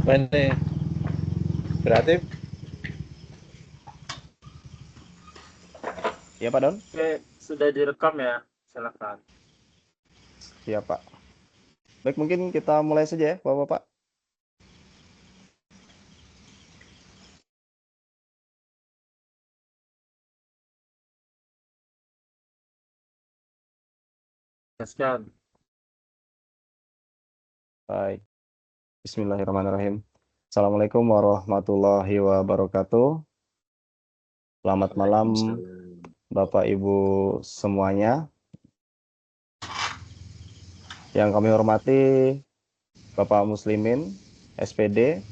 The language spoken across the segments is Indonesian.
Mana? Berarti Ya Pak Don? Oke, sudah direkam ya. Silakan. Siap Pak. Baik, mungkin kita mulai saja ya Bapak-Bapak. Jelaskan. Baik, Bismillahirrahmanirrahim. Assalamualaikum warahmatullahi wabarakatuh. Selamat malam Waalaikumsalam. Bapak Ibu semuanya. Yang kami hormati Bapak Muslimin, SPD,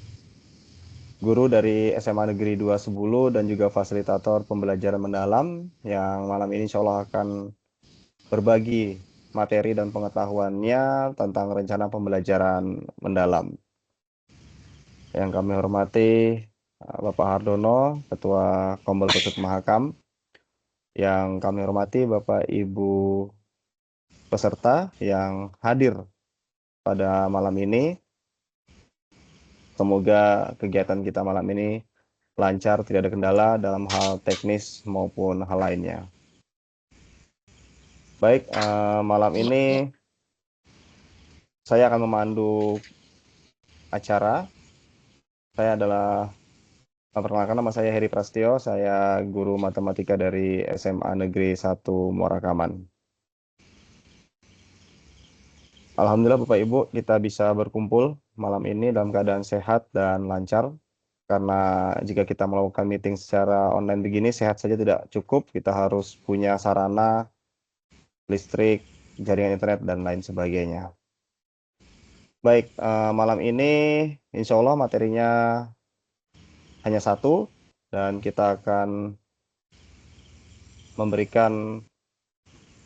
guru dari SMA Negeri 2 Sebulu dan juga fasilitator pembelajaran mendalam yang malam ini insya Allah akan berbagi materi dan pengetahuannya tentang rencana pembelajaran mendalam. Yang kami hormati Bapak Hardono, Ketua Kombel Ketut Mahakam. Yang kami hormati Bapak Ibu peserta yang hadir pada malam ini. Semoga kegiatan kita malam ini lancar, tidak ada kendala dalam hal teknis maupun hal lainnya. Baik, malam ini saya akan memandu acara. Saya adalah Perkenalkan, nama saya Heri Prastio, saya guru matematika dari SMA Negeri 1 Muara Kaman. Alhamdulillah Bapak Ibu, kita bisa berkumpul malam ini dalam keadaan sehat dan lancar. Karena jika kita melakukan meeting secara online begini, sehat saja tidak cukup. Kita harus punya sarana, listrik, jaringan internet, dan lain sebagainya. Baik, malam ini insya Allah materinya hanya satu, dan kita akan memberikan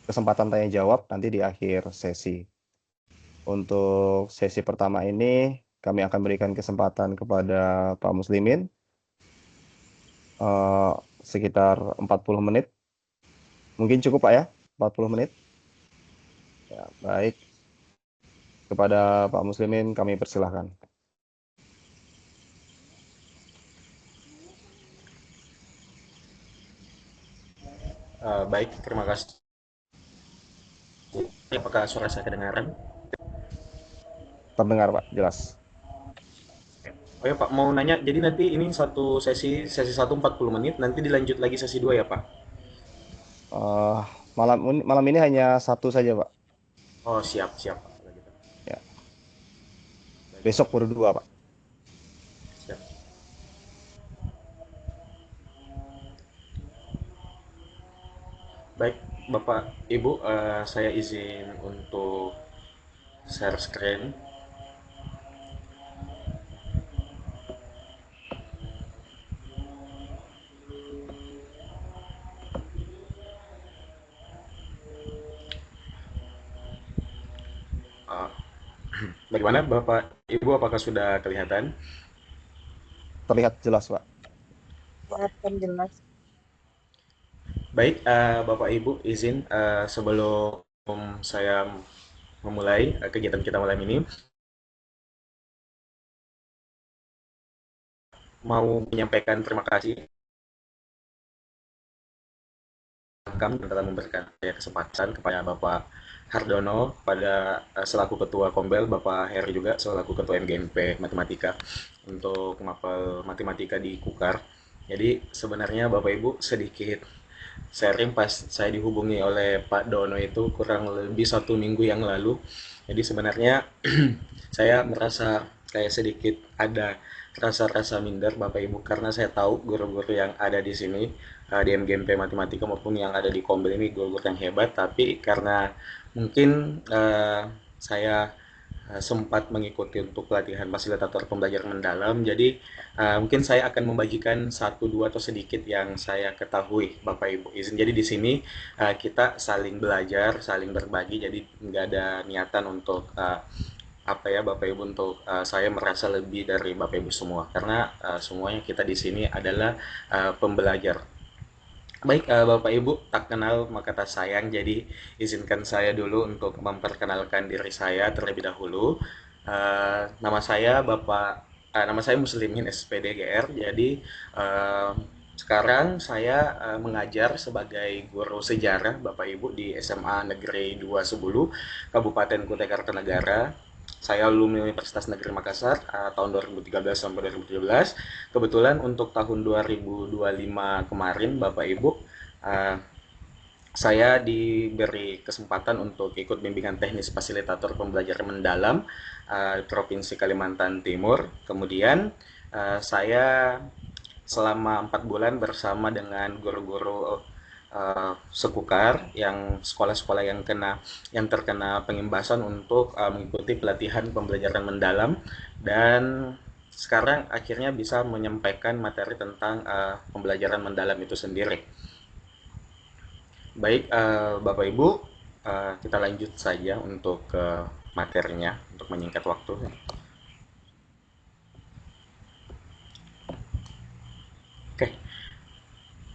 kesempatan tanya jawab nanti di akhir sesi. Untuk sesi pertama ini kami akan berikan kesempatan kepada Pak Muslimin sekitar 40 menit. Mungkin cukup Pak ya, 40 menit. Ya, baik. Kepada Pak Muslimin kami persilahkan. Baik, terima kasih. Apakah suara saya kedengaran? Terdengar Pak, jelas. Oh ya Pak, mau nanya, jadi nanti ini sesi satu 40 menit, nanti dilanjut lagi sesi 2 ya Pak? Uh, malam ini hanya satu saja Pak. Oh siap, siap Pak. Kalau gitu. Ya, Baik Pak, besok baru dua Pak. siap. Baik Bapak, Ibu, saya izin untuk share screen. Uh, Bagaimana Bapak, Ibu, apakah sudah kelihatan? Terlihat jelas Pak. Kelihatan jelas. Baik, Bapak Ibu, izin sebelum saya memulai kegiatan kita malam ini, mau menyampaikan terima kasih kami telah memberikan saya kesempatan kepada Bapak Hardono pada selaku Ketua Kombel, Bapak Heri juga selaku Ketua MGMP Matematika untuk mapel matematika di Kukar. Jadi sebenarnya Bapak Ibu sedikit sharing pas saya dihubungi oleh Pak Dono itu kurang lebih 1 minggu yang lalu. Jadi sebenarnya saya merasa kayak sedikit ada rasa-rasa minder Bapak Ibu karena saya tahu guru-guru yang ada di sini di MGMP Matematika maupun yang ada di Kombel ini guru-guru yang hebat, tapi karena mungkin saya sempat mengikuti untuk pelatihan fasilitator pembelajaran mendalam. Jadi mungkin saya akan membagikan satu dua atau sedikit yang saya ketahui, Bapak Ibu. Izin. Jadi di sini kita saling belajar, saling berbagi. Jadi nggak ada niatan untuk apa ya Bapak Ibu untuk saya merasa lebih dari Bapak Ibu semua karena semuanya kita di sini adalah pembelajar. Baik, Bapak Ibu, tak kenal maka tak sayang. Jadi izinkan saya dulu untuk memperkenalkan diri saya terlebih dahulu. Nama saya Bapak nama saya Muslimin SPD GR. Jadi sekarang saya mengajar sebagai guru sejarah Bapak Ibu di SMA Negeri 2 Kabupaten Kutai Kartanegara. Saya alumni Universitas Negeri Makassar tahun 2013 sampai 2017. Kebetulan untuk tahun 2025 kemarin Bapak Ibu, saya diberi kesempatan untuk ikut bimbingan teknis fasilitator pembelajaran mendalam Provinsi Kalimantan Timur. Kemudian saya selama 4 bulan bersama dengan guru-guru sekukar yang sekolah-sekolah yang terkena pengimbasan untuk mengikuti pelatihan pembelajaran mendalam, dan sekarang akhirnya bisa menyampaikan materi tentang pembelajaran mendalam itu sendiri. Baik, Bapak Ibu, kita lanjut saja untuk materinya untuk menyingkat waktu. Oke,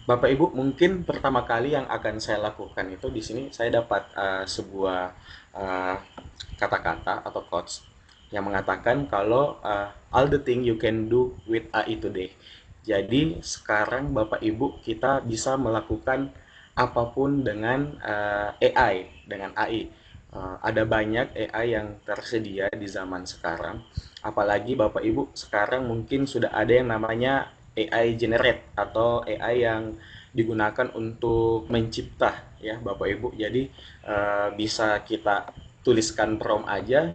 Bapak Ibu, mungkin pertama kali yang akan saya lakukan itu di sini saya dapat sebuah kata-kata atau quotes yang mengatakan kalau all the thing you can do with AI today. Jadi sekarang Bapak Ibu kita bisa melakukan apapun dengan AI, dengan AI. Ada banyak AI yang tersedia di zaman sekarang. Apalagi Bapak Ibu sekarang mungkin sudah ada yang namanya AI generate atau AI yang digunakan untuk mencipta ya Bapak Ibu. Jadi bisa kita tuliskan prompt aja,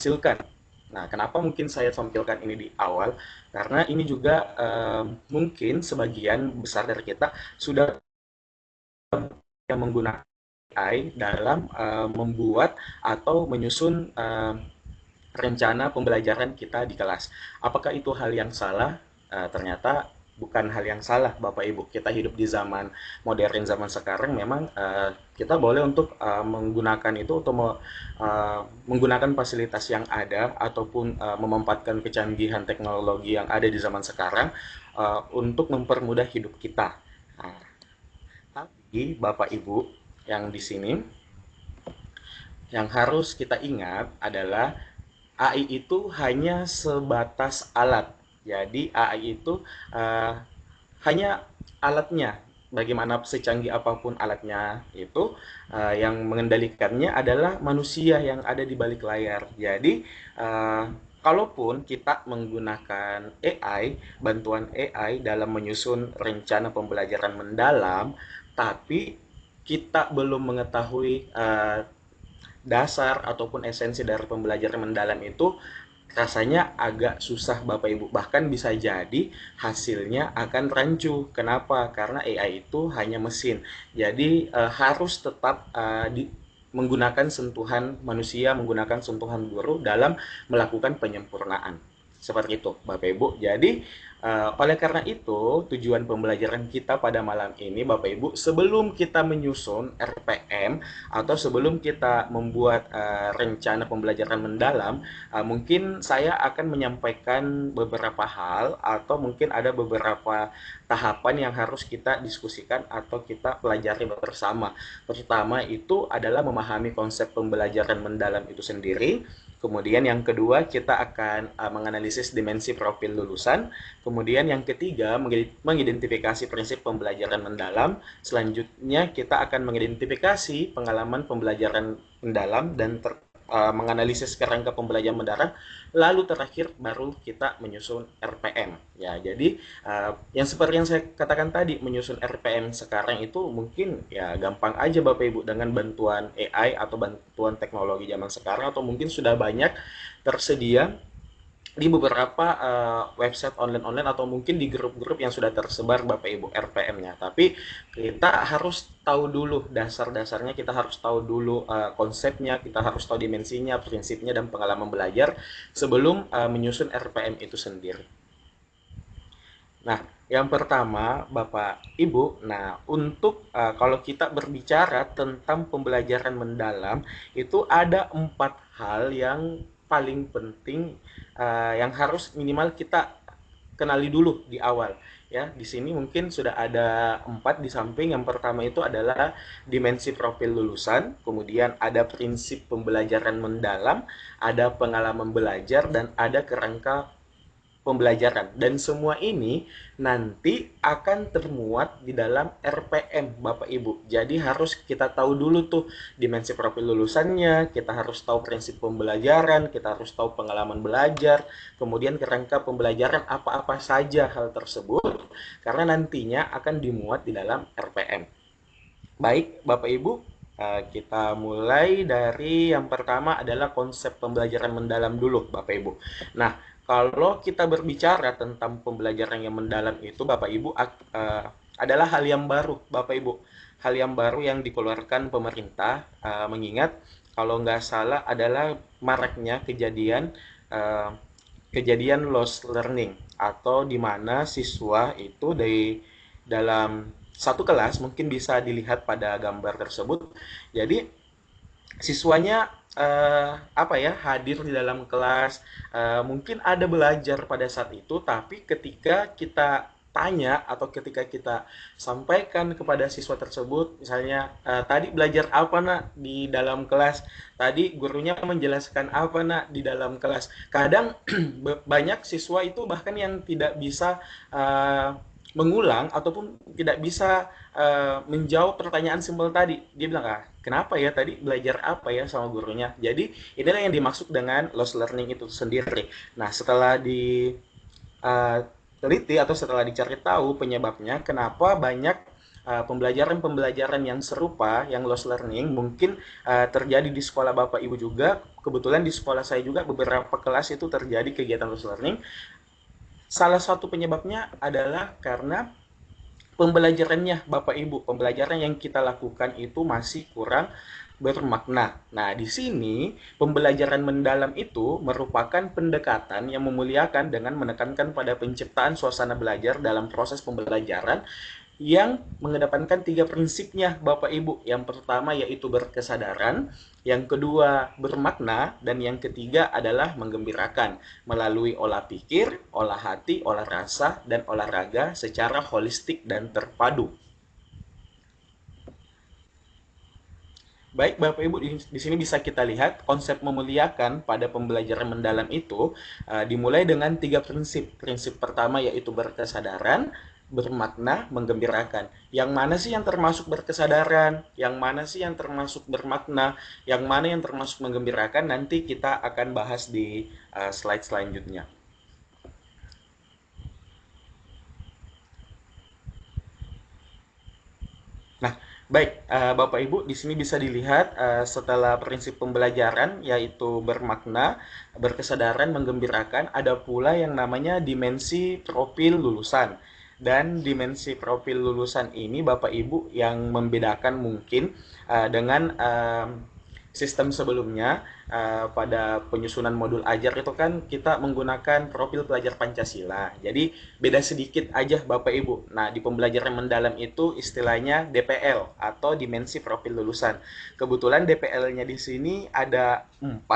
hasilkan. Nah, kenapa mungkin saya tampilkan ini di awal? Karena ini juga mungkin sebagian besar dari kita sudah yang menggunakan AI dalam membuat atau menyusun rencana pembelajaran kita di kelas. Apakah itu hal yang salah? Ternyata bukan hal yang salah, Bapak Ibu. Kita hidup di zaman modern, zaman sekarang memang kita boleh untuk menggunakan itu atau menggunakan fasilitas yang ada ataupun memanfaatkan kecanggihan teknologi yang ada di zaman sekarang untuk mempermudah hidup kita. Nah, tapi Bapak Ibu yang di sini yang harus kita ingat adalah AI itu hanya sebatas alat. Jadi AI itu hanya alatnya. Bagaimana secanggih apapun alatnya itu yang mengendalikannya adalah manusia yang ada di balik layar. Jadi kalaupun kita menggunakan AI, bantuan AI dalam menyusun rencana pembelajaran mendalam, tapi kita belum mengetahui dasar ataupun esensi dari pembelajaran mendalam itu, rasanya agak susah Bapak Ibu. Bahkan bisa jadi hasilnya akan rancu. Kenapa? Karena AI itu hanya mesin. Jadi harus tetap menggunakan sentuhan manusia, menggunakan sentuhan guru dalam melakukan penyempurnaan. Seperti itu Bapak Ibu. Jadi oleh karena itu, tujuan pembelajaran kita pada malam ini, Bapak Ibu, sebelum kita menyusun RPM atau sebelum kita membuat rencana pembelajaran mendalam, mungkin saya akan menyampaikan beberapa hal atau mungkin ada beberapa tahapan yang harus kita diskusikan atau kita pelajari bersama. Pertama itu adalah memahami konsep pembelajaran mendalam itu sendiri. Kemudian yang kedua kita akan menganalisis dimensi profil lulusan. Kemudian yang ketiga mengidentifikasi prinsip pembelajaran mendalam. Selanjutnya kita akan mengidentifikasi pengalaman pembelajaran mendalam dan menganalisis kerangka pembelajaran mendalam. Lalu terakhir baru kita menyusun RPM. Ya, jadi yang seperti yang saya katakan tadi, menyusun RPM sekarang itu mungkin ya gampang aja Bapak Ibu dengan bantuan AI atau bantuan teknologi zaman sekarang, atau mungkin sudah banyak tersedia di beberapa website online atau mungkin di grup-grup yang sudah tersebar Bapak Ibu RPM-nya. Tapi kita harus tahu dulu dasar-dasarnya, kita harus tahu dulu konsepnya, kita harus tahu dimensinya, prinsipnya, dan pengalaman belajar sebelum menyusun RPM itu sendiri. Nah, yang pertama Bapak Ibu, nah untuk kalau kita berbicara tentang pembelajaran mendalam, itu ada 4 hal yang paling penting yang harus minimal kita kenali dulu di awal. Ya, di sini mungkin sudah ada 4 di samping. Yang pertama itu adalah dimensi profil lulusan, kemudian ada prinsip pembelajaran mendalam, ada pengalaman belajar, dan ada kerangka pembelajaran. Dan semua ini nanti akan termuat di dalam RPM, Bapak Ibu. Jadi harus kita tahu dulu tuh dimensi profil lulusannya, kita harus tahu prinsip pembelajaran, kita harus tahu pengalaman belajar, kemudian kerangka pembelajaran apa-apa saja hal tersebut, karena nantinya akan dimuat di dalam RPM. Baik, Bapak Ibu, kita mulai dari yang pertama adalah konsep pembelajaran mendalam dulu, Bapak Ibu. Nah, kalau kita berbicara tentang pembelajaran yang mendalam itu, Bapak Ibu, adalah hal yang baru, Bapak Ibu. Hal yang baru yang dikeluarkan pemerintah, mengingat kalau nggak salah adalah maraknya kejadian lost learning, atau di mana siswa itu dari dalam satu kelas, mungkin bisa dilihat pada gambar tersebut. Jadi siswanya hadir di dalam kelas, mungkin ada belajar pada saat itu, tapi ketika kita tanya atau ketika kita sampaikan kepada siswa tersebut, misalnya tadi belajar apa nak di dalam kelas, tadi gurunya menjelaskan apa nak di dalam kelas, kadang banyak siswa itu bahkan yang tidak bisa mengulang ataupun tidak bisa menjawab pertanyaan simpel tadi. Dia bilang, kenapa ya tadi belajar apa ya sama gurunya. Jadi inilah yang dimaksud dengan lost learning itu sendiri. Nah, setelah diteliti atau setelah dicari tahu penyebabnya, kenapa banyak pembelajaran-pembelajaran yang serupa, yang lost learning, mungkin terjadi di sekolah Bapak Ibu juga. Kebetulan di sekolah saya juga beberapa kelas itu terjadi kegiatan lost learning. Salah satu penyebabnya adalah karena pembelajarannya, Bapak Ibu. Pembelajaran yang kita lakukan itu masih kurang bermakna. Nah, di sini pembelajaran mendalam itu merupakan pendekatan yang memuliakan dengan menekankan pada penciptaan suasana belajar dalam proses pembelajaran yang mengedepankan 3 prinsipnya, Bapak Ibu. Yang pertama yaitu berkesadaran, yang kedua bermakna, dan yang ketiga adalah menggembirakan melalui olah pikir, olah hati, olah rasa, dan olahraga secara holistik dan terpadu. Baik, Bapak Ibu, di sini bisa kita lihat konsep memuliakan pada pembelajaran mendalam itu dimulai dengan 3 prinsip. Prinsip pertama yaitu berkesadaran, bermakna, menggembirakan. Yang mana sih yang termasuk berkesadaran? Yang mana sih yang termasuk bermakna? Yang mana yang termasuk menggembirakan? Nanti kita akan bahas di slide selanjutnya. Nah, baik, Bapak Ibu, di sini bisa dilihat setelah prinsip pembelajaran yaitu bermakna, berkesadaran, menggembirakan, ada pula yang namanya dimensi profil lulusan. Dan dimensi profil lulusan ini, Bapak Ibu, yang membedakan mungkin dengan sistem sebelumnya, pada penyusunan modul ajar itu kan kita menggunakan profil pelajar Pancasila. Jadi beda sedikit aja, Bapak Ibu. Nah, di pembelajaran mendalam itu istilahnya DPL atau dimensi profil lulusan. Kebetulan DPL-nya di sini ada 4,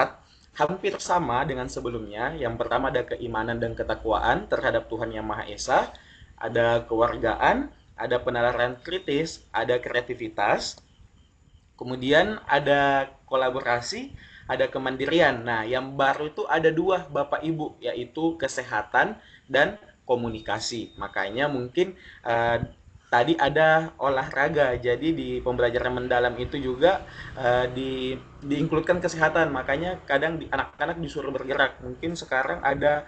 hampir sama dengan sebelumnya. Yang pertama ada keimanan dan ketakwaan terhadap Tuhan Yang Maha Esa, ada kewargaan, ada penalaran kritis, ada kreativitas, kemudian ada kolaborasi, ada kemandirian. Nah, yang baru itu ada 2, Bapak Ibu, yaitu kesehatan dan komunikasi. Makanya mungkin tadi ada olahraga. Jadi di pembelajaran mendalam itu juga diinkludkan kesehatan. Makanya kadang anak-anak disuruh bergerak. Mungkin sekarang ada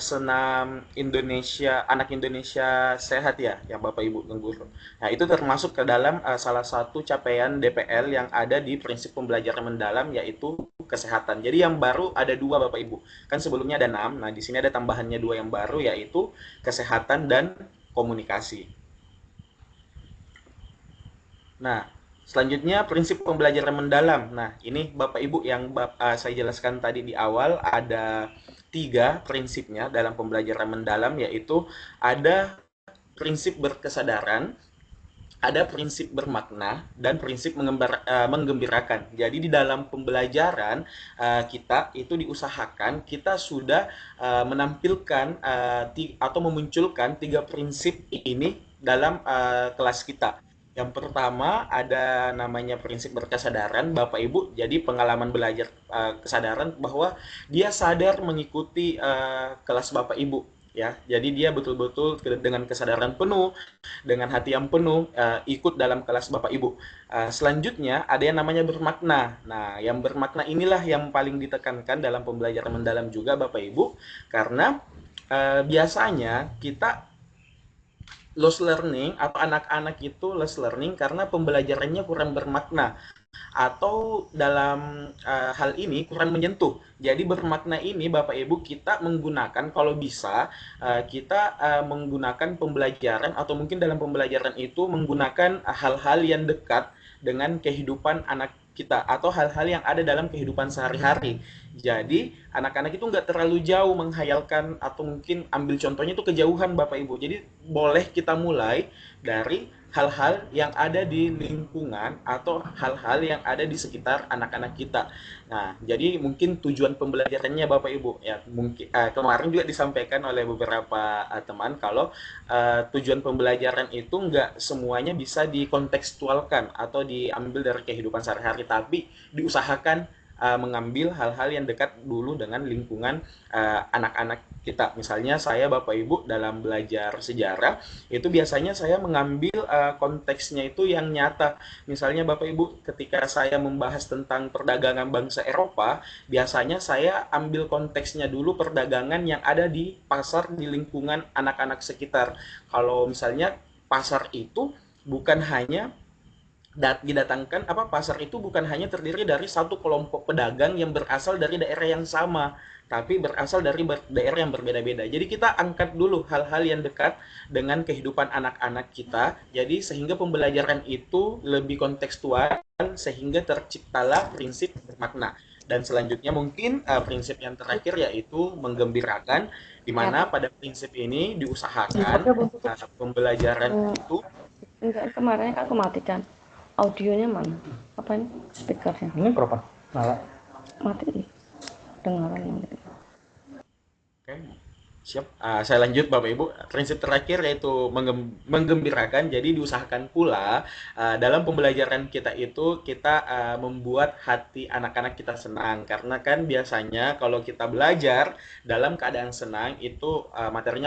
senam Indonesia, anak Indonesia sehat ya, yang Bapak Ibu guru. Nah, itu termasuk ke dalam salah satu capaian DPL yang ada di prinsip pembelajaran mendalam, yaitu kesehatan. Jadi yang baru ada 2, Bapak Ibu. Kan sebelumnya ada 6. Nah, di sini ada tambahannya 2 yang baru, yaitu kesehatan dan komunikasi. Nah, selanjutnya prinsip pembelajaran mendalam. Nah, ini Bapak Ibu yang saya jelaskan tadi di awal, ada 3 prinsipnya dalam pembelajaran mendalam, yaitu ada prinsip berkesadaran, ada prinsip bermakna dan prinsip menggembirakan. Jadi di dalam pembelajaran kita itu diusahakan kita sudah menampilkan atau memunculkan 3 prinsip ini dalam kelas kita. Yang pertama ada namanya prinsip berkesadaran, Bapak Ibu. Jadi pengalaman belajar kesadaran bahwa dia sadar mengikuti kelas Bapak Ibu, ya. Jadi dia betul-betul dengan kesadaran penuh, dengan hati yang penuh ikut dalam kelas Bapak Ibu. Selanjutnya ada yang namanya bermakna. Nah, yang bermakna inilah yang paling ditekankan dalam pembelajaran mendalam juga Bapak Ibu, karena biasanya kita lost learning atau anak-anak itu lost learning karena pembelajarannya kurang bermakna atau dalam hal ini kurang menyentuh. Jadi bermakna ini Bapak Ibu kita menggunakan kalau bisa kita menggunakan pembelajaran atau mungkin dalam pembelajaran itu menggunakan hal-hal yang dekat dengan kehidupan anak kita atau hal-hal yang ada dalam kehidupan sehari-hari. Jadi anak-anak itu nggak terlalu jauh menghayalkan atau mungkin ambil contohnya itu kejauhan Bapak Ibu. Jadi boleh kita mulai dari hal-hal yang ada di lingkungan atau hal-hal yang ada di sekitar anak-anak kita. Nah, jadi mungkin tujuan pembelajarannya Bapak Ibu ya mungkin kemarin juga disampaikan oleh beberapa teman kalau tujuan pembelajaran itu nggak semuanya bisa dikontekstualkan atau diambil dari kehidupan sehari-hari, tapi diusahakan mengambil hal-hal yang dekat dulu dengan lingkungan anak-anak kita. Misalnya saya Bapak Ibu dalam belajar sejarah itu biasanya saya mengambil konteksnya itu yang nyata. Misalnya Bapak Ibu ketika saya membahas tentang perdagangan bangsa Eropa, biasanya saya ambil konteksnya dulu perdagangan yang ada di pasar di lingkungan anak-anak sekitar. Kalau misalnya pasar itu bukan hanya didatangkan pasar itu bukan hanya terdiri dari satu kelompok pedagang yang berasal dari daerah yang sama, tapi berasal dari daerah yang berbeda-beda. Jadi kita angkat dulu hal-hal yang dekat dengan kehidupan anak-anak kita. Jadi sehingga pembelajaran itu lebih kontekstual sehingga terciptalah prinsip bermakna. Dan selanjutnya mungkin prinsip yang terakhir yaitu menggembirakan, di mana pada prinsip ini diusahakan pembelajaran itu Enggak, kemarin aku matikan. Audionya mana? Apa ini? Speakernya. Ini berapa? Nyala. Mati. Dengaran yang gitu. Oke, siap. Saya lanjut Bapak Ibu. Prinsip terakhir yaitu menggembirakan. Jadi diusahakan pula dalam pembelajaran kita itu kita membuat hati anak-anak kita senang. Karena kan biasanya kalau kita belajar dalam keadaan senang itu materinya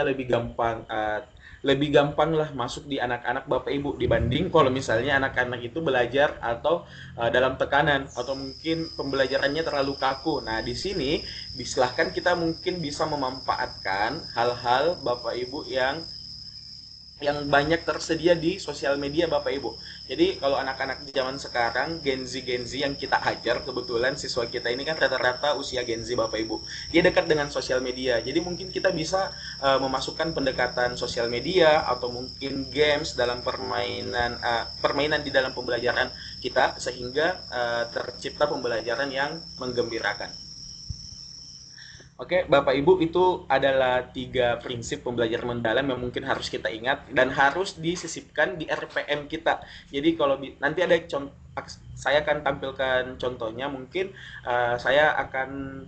lebih gampang lah masuk di anak-anak Bapak Ibu dibanding kalau misalnya anak-anak itu belajar atau dalam tekanan atau mungkin pembelajarannya terlalu kaku. Nah, di sini silahkan kita mungkin bisa memanfaatkan hal-hal Bapak Ibu yang banyak tersedia di sosial media Bapak Ibu. Jadi kalau anak-anak di zaman sekarang, Gen Z yang kita ajar, kebetulan siswa kita ini kan rata-rata usia Gen Z Bapak Ibu. Dia dekat dengan sosial media. Jadi mungkin kita bisa memasukkan pendekatan sosial media atau mungkin games dalam permainan di dalam pembelajaran kita sehingga tercipta pembelajaran yang menggembirakan. Oke, Bapak Ibu, itu adalah 3 prinsip pembelajaran mendalam yang mungkin harus kita ingat dan harus disisipkan di RPM kita. Jadi kalau nanti ada saya akan tampilkan contohnya, mungkin saya akan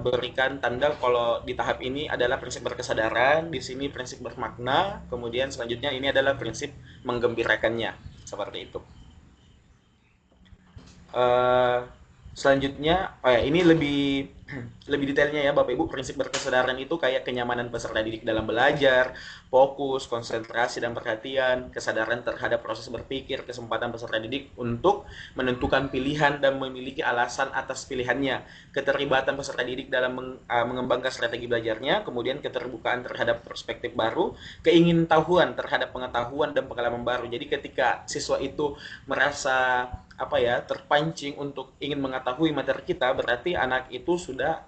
berikan tanda kalau di tahap ini adalah prinsip berkesadaran, di sini prinsip bermakna, kemudian selanjutnya ini adalah prinsip menggembirakannya, seperti itu. Selanjutnya, ini lebih detailnya ya Bapak Ibu. Prinsip berkesadaran itu kayak kenyamanan peserta didik dalam belajar, fokus, konsentrasi dan perhatian, kesadaran terhadap proses berpikir, kesempatan peserta didik untuk menentukan pilihan dan memiliki alasan atas pilihannya, keterlibatan peserta didik dalam mengembangkan strategi belajarnya, kemudian keterbukaan terhadap perspektif baru, keingintahuan terhadap pengetahuan dan pengalaman baru. Jadi ketika siswa itu merasa terpancing untuk ingin mengetahui materi kita, berarti anak itu sudah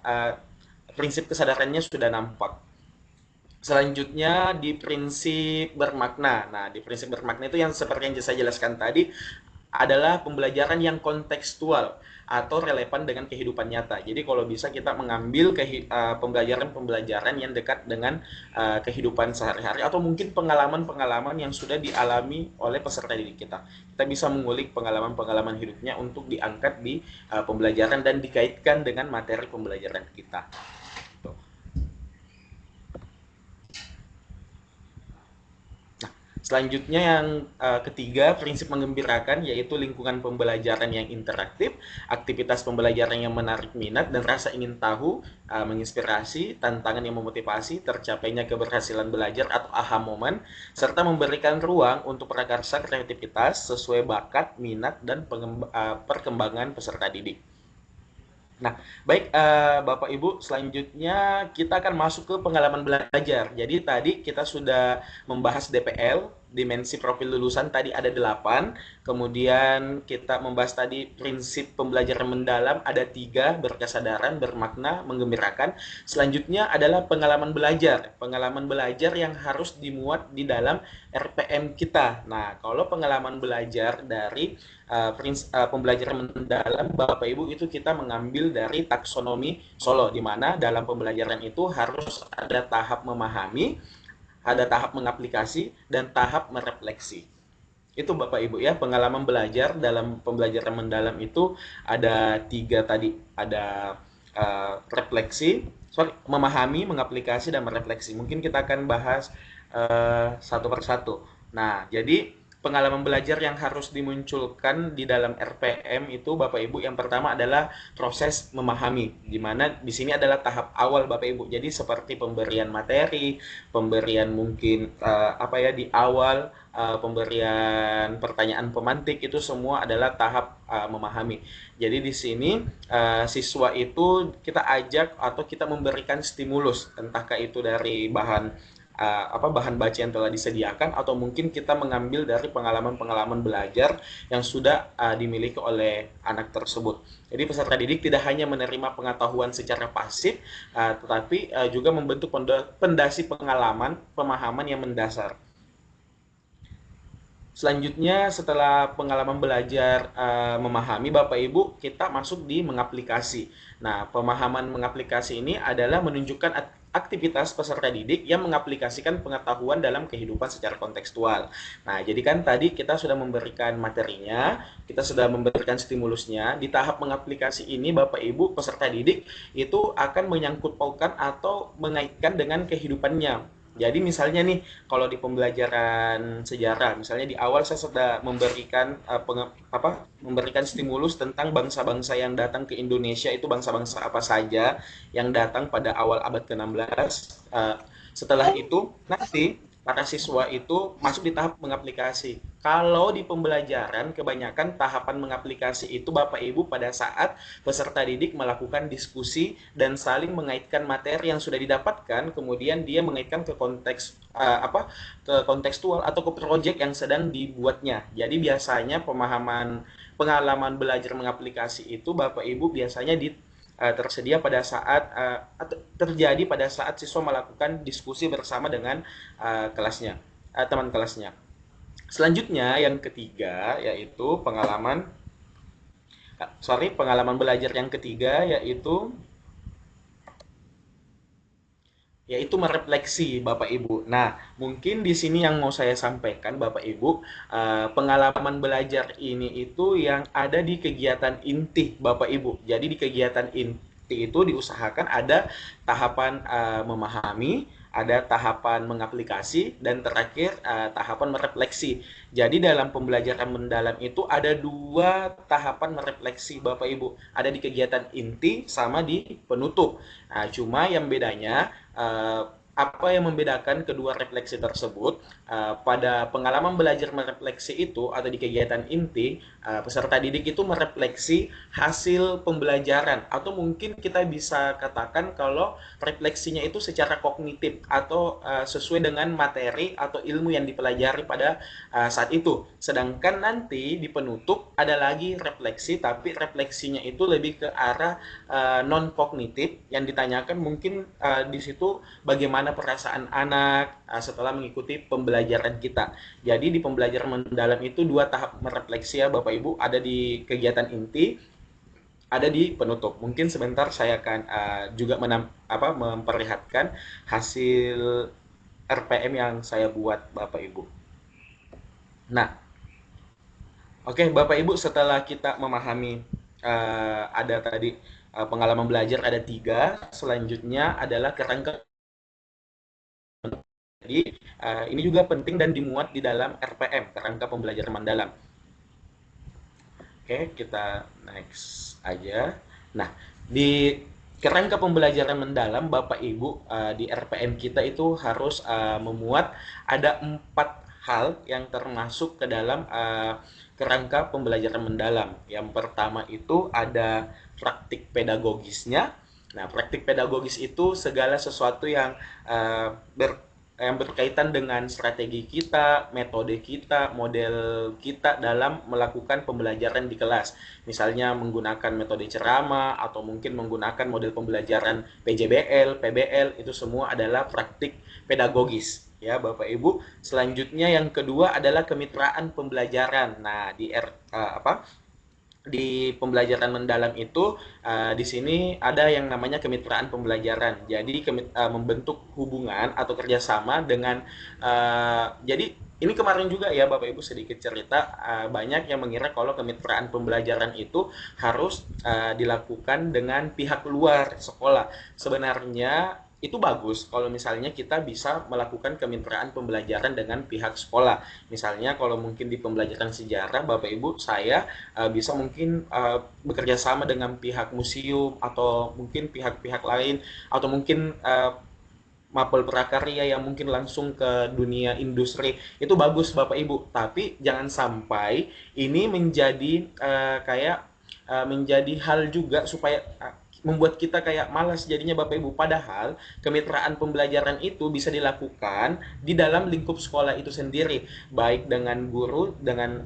prinsip kesadarannya sudah nampak. Selanjutnya di prinsip bermakna. Nah, di prinsip bermakna itu yang seperti yang saya jelaskan tadi, adalah pembelajaran yang kontekstual atau relevan dengan kehidupan nyata. Jadi kalau bisa kita mengambil pembelajaran-pembelajaran yang dekat dengan kehidupan sehari-hari atau mungkin pengalaman-pengalaman yang sudah dialami oleh peserta didik kita. Kita bisa mengulik pengalaman-pengalaman hidupnya untuk diangkat di pembelajaran dan dikaitkan dengan materi pembelajaran kita. Selanjutnya yang ketiga, prinsip menggembirakan, yaitu lingkungan pembelajaran yang interaktif, aktivitas pembelajaran yang menarik minat dan rasa ingin tahu, menginspirasi, tantangan yang memotivasi, tercapainya keberhasilan belajar atau aha moment, serta memberikan ruang untuk prakarsa kreativitas sesuai bakat, minat, dan perkembangan peserta didik. Nah, baik Bapak Ibu, selanjutnya kita akan masuk ke pengalaman belajar. Jadi tadi kita sudah membahas DPL, dimensi profil lulusan tadi ada 8. Kemudian kita membahas tadi prinsip pembelajaran mendalam ada 3, berkesadaran, bermakna, menggembirakan. Selanjutnya adalah pengalaman belajar. Pengalaman belajar yang harus dimuat di dalam RPM kita. Nah, kalau pengalaman belajar dari pembelajaran mendalam Bapak Ibu itu kita mengambil dari taksonomi Solo, di mana dalam pembelajaran itu harus ada tahap memahami, ada tahap mengaplikasi, dan tahap merefleksi. Itu Bapak Ibu ya, pengalaman belajar dalam pembelajaran mendalam itu ada 3 tadi, ada memahami, mengaplikasi, dan merefleksi. Mungkin kita akan bahas satu persatu. Nah, jadi pengalaman belajar yang harus dimunculkan di dalam RPM itu Bapak Ibu yang pertama adalah proses memahami, di mana di sini adalah tahap awal Bapak Ibu. Jadi seperti pemberian materi, pemberian mungkin di awal, pemberian pertanyaan pemantik, itu semua adalah tahap memahami. Jadi di sini siswa itu kita ajak atau kita memberikan stimulus, entahkah itu dari bahan baca yang telah disediakan atau mungkin kita mengambil dari pengalaman-pengalaman belajar yang sudah dimiliki oleh anak tersebut. Jadi peserta didik tidak hanya menerima pengetahuan secara pasif, tetapi juga membentuk pondasi pemahaman yang mendasar. Selanjutnya setelah pengalaman belajar memahami Bapak Ibu, kita masuk di mengaplikasi. Nah, pemahaman mengaplikasi ini adalah menunjukkan aktivitas peserta didik yang mengaplikasikan pengetahuan dalam kehidupan secara kontekstual. Nah, jadi kan tadi kita sudah memberikan materinya, kita sudah memberikan stimulusnya. Di tahap mengaplikasi ini Bapak Ibu peserta didik itu akan menyangkut pautkan atau mengaitkan dengan kehidupannya. Jadi misalnya nih, kalau di pembelajaran sejarah, misalnya di awal saya sudah memberikan memberikan stimulus tentang bangsa-bangsa yang datang ke Indonesia, itu bangsa-bangsa apa saja yang datang pada awal abad ke-16. Setelah itu nanti para siswa itu masuk di tahap mengaplikasi. Kalau di pembelajaran kebanyakan tahapan mengaplikasi itu Bapak Ibu pada saat peserta didik melakukan diskusi dan saling mengaitkan materi yang sudah didapatkan, kemudian dia mengaitkan ke konteks ke kontekstual atau ke proyek yang sedang dibuatnya. Jadi biasanya pengalaman belajar mengaplikasi itu Bapak Ibu biasanya tersedia pada saat terjadi pada saat siswa melakukan diskusi bersama dengan teman kelasnya. Selanjutnya yang ketiga yaitu pengalaman belajar yang ketiga yaitu merefleksi Bapak Ibu. Nah, mungkin di sini yang mau saya sampaikan Bapak Ibu, pengalaman belajar ini itu yang ada di kegiatan inti Bapak Ibu. Jadi di kegiatan inti itu diusahakan ada tahapan memahami, ada tahapan mengaplikasi, dan terakhir tahapan merefleksi. Jadi dalam pembelajaran mendalam itu ada 2 tahapan merefleksi Bapak Ibu. Ada di kegiatan inti sama di penutup. Nah, cuma yang bedanya apa yang membedakan kedua refleksi tersebut? Pada pengalaman belajar merefleksi itu atau di kegiatan inti, peserta didik itu merefleksi hasil pembelajaran, atau mungkin kita bisa katakan kalau refleksinya itu secara kognitif atau sesuai dengan materi atau ilmu yang dipelajari pada saat itu. Sedangkan nanti di penutup ada lagi refleksi, tapi refleksinya itu lebih ke arah non kognitif, yang ditanyakan mungkin di situ bagaimana bagaimana perasaan anak setelah mengikuti pembelajaran kita. Jadi di pembelajaran mendalam itu 2 tahap merefleksi ya Bapak Ibu, ada di kegiatan inti, ada di penutup. Mungkin sebentar saya akan juga memperlihatkan hasil RPM yang saya buat Bapak Ibu. Nah, oke Bapak Ibu, setelah kita memahami ada tadi pengalaman belajar ada 3, selanjutnya adalah kerangka. Jadi ini juga penting dan dimuat di dalam RPM, kerangka pembelajaran mendalam. Oke, kita next aja. Nah, di kerangka pembelajaran mendalam, Bapak Ibu, di RPM kita itu harus memuat ada 4 hal yang termasuk ke dalam kerangka pembelajaran mendalam. Yang pertama itu ada praktik pedagogisnya. Nah, praktik pedagogis itu segala sesuatu yang berkaitan dengan strategi kita, metode kita, model kita dalam melakukan pembelajaran di kelas. Misalnya menggunakan metode ceramah atau mungkin menggunakan model pembelajaran PJBL, PBL, itu semua adalah praktik pedagogis. Ya, Bapak Ibu. Selanjutnya yang kedua adalah kemitraan pembelajaran. Nah, di pembelajaran mendalam itu di sini ada yang namanya kemitraan pembelajaran. Jadi membentuk hubungan atau kerjasama dengan jadi ini kemarin juga ya Bapak Ibu sedikit cerita, banyak yang mengira kalau kemitraan pembelajaran itu harus dilakukan dengan pihak luar sekolah. Sebenarnya itu bagus kalau misalnya kita bisa melakukan kemitraan pembelajaran dengan pihak sekolah. Misalnya kalau mungkin di pembelajaran sejarah Bapak Ibu, saya bisa mungkin bekerja sama dengan pihak museum atau mungkin pihak-pihak lain, atau mungkin mapel prakarya yang mungkin langsung ke dunia industri. Itu bagus Bapak Ibu, tapi jangan sampai ini menjadi menjadi hal juga supaya membuat kita kayak malas jadinya Bapak Ibu. Padahal kemitraan pembelajaran itu bisa dilakukan di dalam lingkup sekolah itu sendiri, baik dengan guru, dengan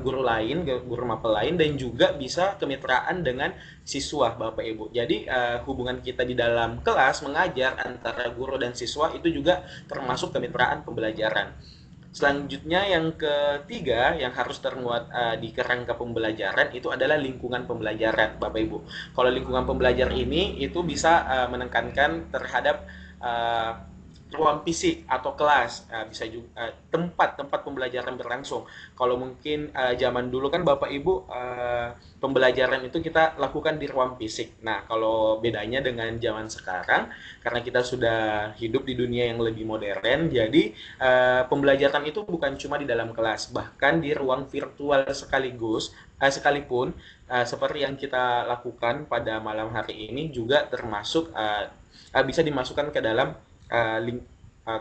guru lain, guru mapel lain, dan juga bisa kemitraan dengan siswa Bapak Ibu. Jadi hubungan kita di dalam kelas mengajar antara guru dan siswa itu juga termasuk kemitraan pembelajaran. Selanjutnya yang ketiga yang harus termuat di kerangka pembelajaran itu adalah lingkungan pembelajaran Bapak Ibu. Kalau lingkungan pembelajaran ini itu bisa menekankan terhadap ruang fisik atau kelas, bisa juga tempat-tempat pembelajaran berlangsung. Kalau mungkin zaman dulu kan Bapak Ibu pembelajaran itu kita lakukan di ruang fisik. Nah, kalau bedanya dengan zaman sekarang, karena kita sudah hidup di dunia yang lebih modern, jadi pembelajaran itu bukan cuma di dalam kelas, bahkan di ruang virtual sekalipun seperti yang kita lakukan pada malam hari ini juga termasuk bisa dimasukkan ke dalam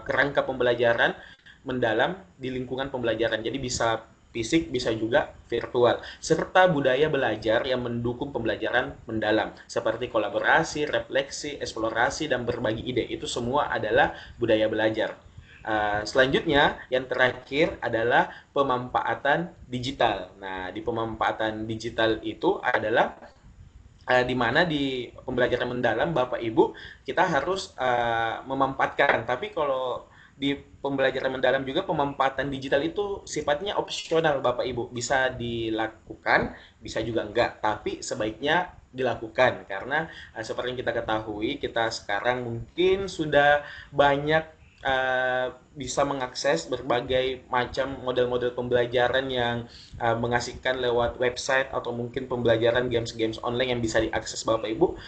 kerangka pembelajaran mendalam di lingkungan pembelajaran. Jadi bisa fisik, bisa juga virtual. Serta budaya belajar yang mendukung pembelajaran mendalam. Seperti kolaborasi, refleksi, eksplorasi, dan berbagi ide. Itu semua adalah budaya belajar. Selanjutnya, yang terakhir adalah pemanfaatan digital. Nah, di pemanfaatan digital itu adalah di mana di pembelajaran mendalam Bapak Ibu kita harus memanfaatkan, tapi kalau di pembelajaran mendalam juga pemanfaatan digital itu sifatnya opsional Bapak Ibu, bisa dilakukan bisa juga enggak, tapi sebaiknya dilakukan karena seperti yang kita ketahui kita sekarang mungkin sudah banyak bisa mengakses berbagai macam model-model pembelajaran yang mengasihkan lewat website atau mungkin pembelajaran games-games online yang bisa diakses Bapak Ibu.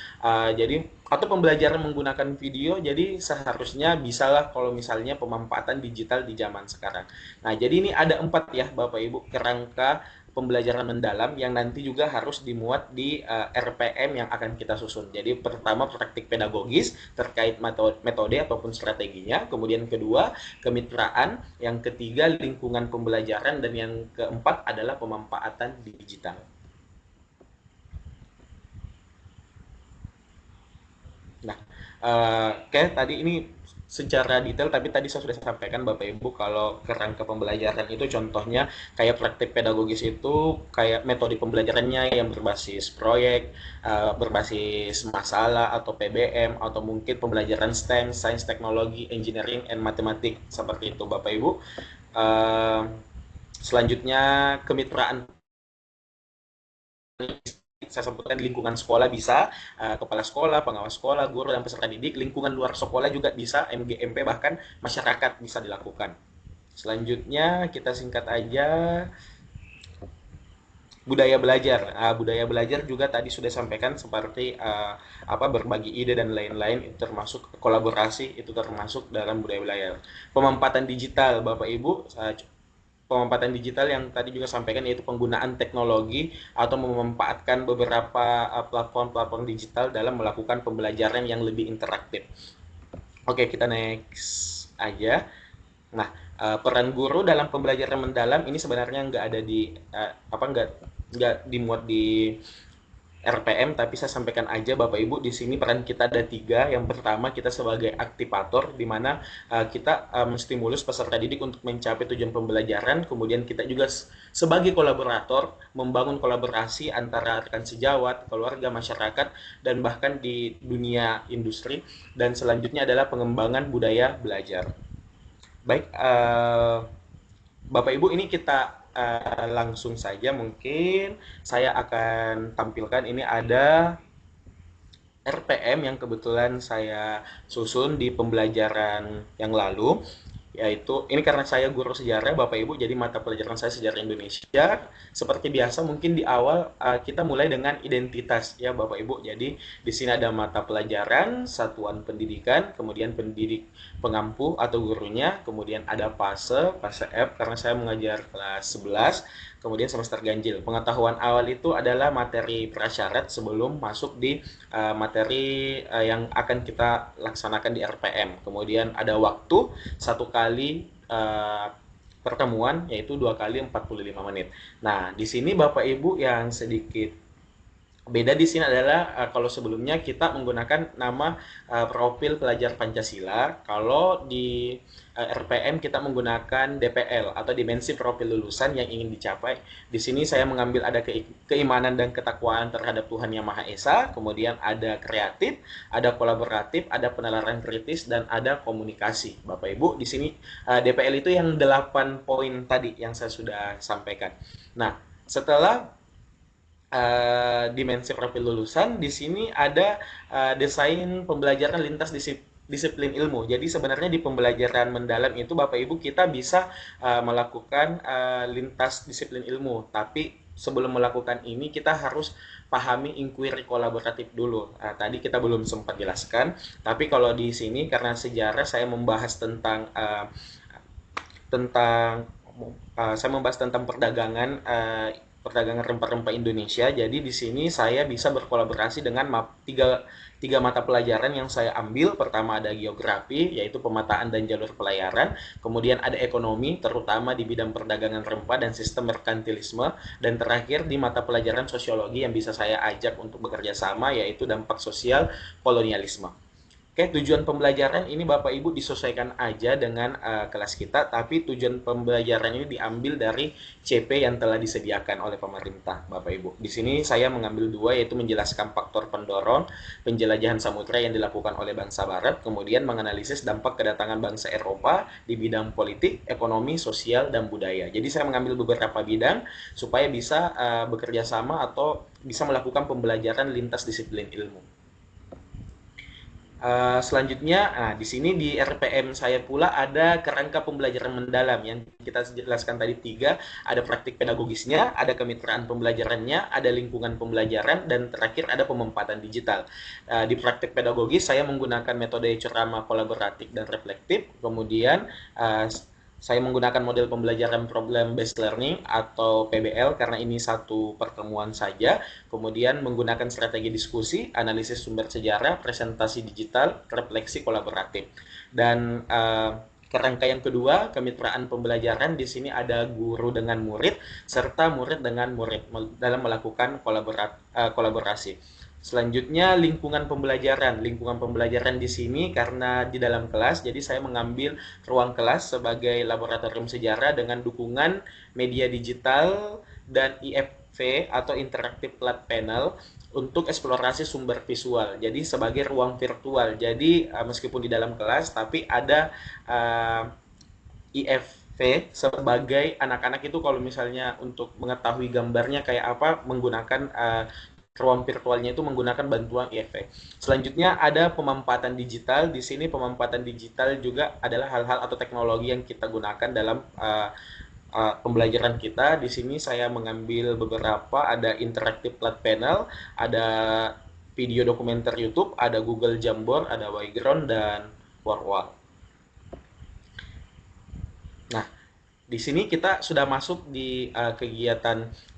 Jadi atau pembelajaran menggunakan video, jadi seharusnya bisalah kalau misalnya pemanfaatan digital di zaman sekarang. Nah, jadi ini ada 4 ya Bapak Ibu kerangka pembelajaran mendalam yang nanti juga harus dimuat di RPM yang akan kita susun. Jadi pertama praktik pedagogis terkait metode ataupun strateginya, kemudian kedua kemitraan, yang ketiga lingkungan pembelajaran, dan yang keempat adalah pemanfaatan digital. Nah, oke, tadi ini secara detail, tapi tadi saya sudah sampaikan Bapak Ibu kalau kerangka pembelajaran itu contohnya kayak praktik pedagogis itu kayak metode pembelajarannya yang berbasis proyek, berbasis masalah atau PBM, atau mungkin pembelajaran STEM, Sains, Teknologi, Engineering, and Matematik, seperti itu Bapak Ibu. Selanjutnya kemitraan, saya sebutkan lingkungan sekolah bisa, kepala sekolah, pengawas sekolah, guru, dan peserta didik. Lingkungan luar sekolah juga bisa, MGMP, bahkan masyarakat bisa dilakukan. Selanjutnya kita singkat aja budaya belajar. Budaya belajar juga tadi sudah sampaikan seperti berbagi ide dan lain-lain, itu termasuk kolaborasi, itu termasuk dalam budaya belajar. Pemampatan digital Bapak Ibu, pemampatan digital yang tadi juga sampaikan yaitu penggunaan teknologi atau memanfaatkan beberapa platform-platform digital dalam melakukan pembelajaran yang lebih interaktif. Oke, kita next aja. Nah, peran guru dalam pembelajaran mendalam ini sebenarnya nggak ada di nggak dimuat di RPM, tapi saya sampaikan aja Bapak Ibu, di sini peran kita ada 3. Yang pertama, kita sebagai aktivator, di mana kita menstimulus peserta didik untuk mencapai tujuan pembelajaran. Kemudian kita juga sebagai kolaborator, membangun kolaborasi antara rekan sejawat, keluarga, masyarakat, dan bahkan di dunia industri. Dan selanjutnya adalah pengembangan budaya belajar. Baik, Bapak Ibu, ini kita langsung saja, mungkin saya akan tampilkan ini ada RPM yang kebetulan saya susun di pembelajaran yang lalu, yaitu ini karena saya guru sejarah Bapak Ibu, jadi mata pelajaran saya sejarah Indonesia. Seperti biasa mungkin di awal kita mulai dengan identitas ya Bapak Ibu. Jadi di sini ada mata pelajaran, satuan pendidikan, kemudian pendidik pengampu atau gurunya, kemudian ada fase F karena saya mengajar kelas 11, kemudian semester ganjil. Pengetahuan awal itu adalah materi prasyarat sebelum masuk di materi yang akan kita laksanakan di RPM. Kemudian ada waktu 1 kali pertemuan, yaitu 2 kali 45 menit. Nah, di sini Bapak Ibu yang sedikit beda di sini adalah kalau sebelumnya kita menggunakan nama profil pelajar Pancasila, kalau di RPM kita menggunakan DPL atau dimensi profil lulusan yang ingin dicapai. Di sini saya mengambil ada keimanan dan ketakwaan terhadap Tuhan Yang Maha Esa, kemudian ada kreatif, ada kolaboratif, ada penalaran kritis, dan ada komunikasi. Bapak Ibu, di sini DPL itu yang 8 poin tadi yang saya sudah sampaikan. Nah, setelah dimensi profil lulusan, di sini ada desain pembelajaran lintas disiplin ilmu. Jadi sebenarnya di pembelajaran mendalam itu Bapak Ibu kita bisa melakukan lintas disiplin ilmu, tapi sebelum melakukan ini kita harus pahami inquiry kolaboratif dulu. Tadi kita belum sempat jelaskan, tapi kalau di sini karena sejarah saya membahas tentang perdagangan rempah-rempah Indonesia. Jadi di sini saya bisa berkolaborasi dengan tiga mata pelajaran yang saya ambil. Pertama ada geografi, yaitu pemetaan dan jalur pelayaran. Kemudian ada ekonomi, terutama di bidang perdagangan rempah dan sistem merkantilisme. Dan terakhir di mata pelajaran sosiologi yang bisa saya ajak untuk bekerja sama, yaitu dampak sosial kolonialisme. Oke, tujuan pembelajaran ini Bapak Ibu disesuaikan aja dengan kelas kita, tapi tujuan pembelajaran ini diambil dari CP yang telah disediakan oleh pemerintah, Bapak Ibu. Di sini saya mengambil 2, yaitu menjelaskan faktor pendorong penjelajahan samudera yang dilakukan oleh bangsa Barat, kemudian menganalisis dampak kedatangan bangsa Eropa di bidang politik, ekonomi, sosial, dan budaya. Jadi saya mengambil beberapa bidang supaya bisa bekerja sama atau bisa melakukan pembelajaran lintas disiplin ilmu. Selanjutnya, di sini di RPM saya pula ada kerangka pembelajaran mendalam yang kita jelaskan tadi 3, ada praktik pedagogisnya, ada kemitraan pembelajarannya, ada lingkungan pembelajaran, dan terakhir ada pemampatan digital. Di praktik pedagogis saya menggunakan metode ceramah kolaboratif dan reflektif, kemudian saya menggunakan model pembelajaran problem based learning atau PBL karena ini satu pertemuan saja. Kemudian menggunakan strategi diskusi, analisis sumber sejarah, presentasi digital, refleksi kolaboratif. Dan kerangka yang kedua, kemitraan pembelajaran, di sini ada guru dengan murid serta murid dengan murid dalam melakukan kolaborasi. Selanjutnya lingkungan pembelajaran. Lingkungan pembelajaran di sini karena di dalam kelas, jadi saya mengambil ruang kelas sebagai laboratorium sejarah dengan dukungan media digital dan IFV atau Interactive Flat Panel untuk eksplorasi sumber visual. Jadi sebagai ruang virtual. Jadi meskipun di dalam kelas, tapi ada IFV sebagai anak-anak itu kalau misalnya untuk mengetahui gambarnya kayak apa menggunakan ruang virtualnya itu menggunakan bantuan IFV. Selanjutnya ada pemampatan digital. Di sini pemampatan digital juga adalah hal-hal atau teknologi yang kita gunakan dalam pembelajaran kita. Di sini saya mengambil beberapa, ada interactive flat panel, ada video dokumenter YouTube, ada Google Jamboard, ada Wyground dan Warwall. Nah, di sini kita sudah masuk di kegiatan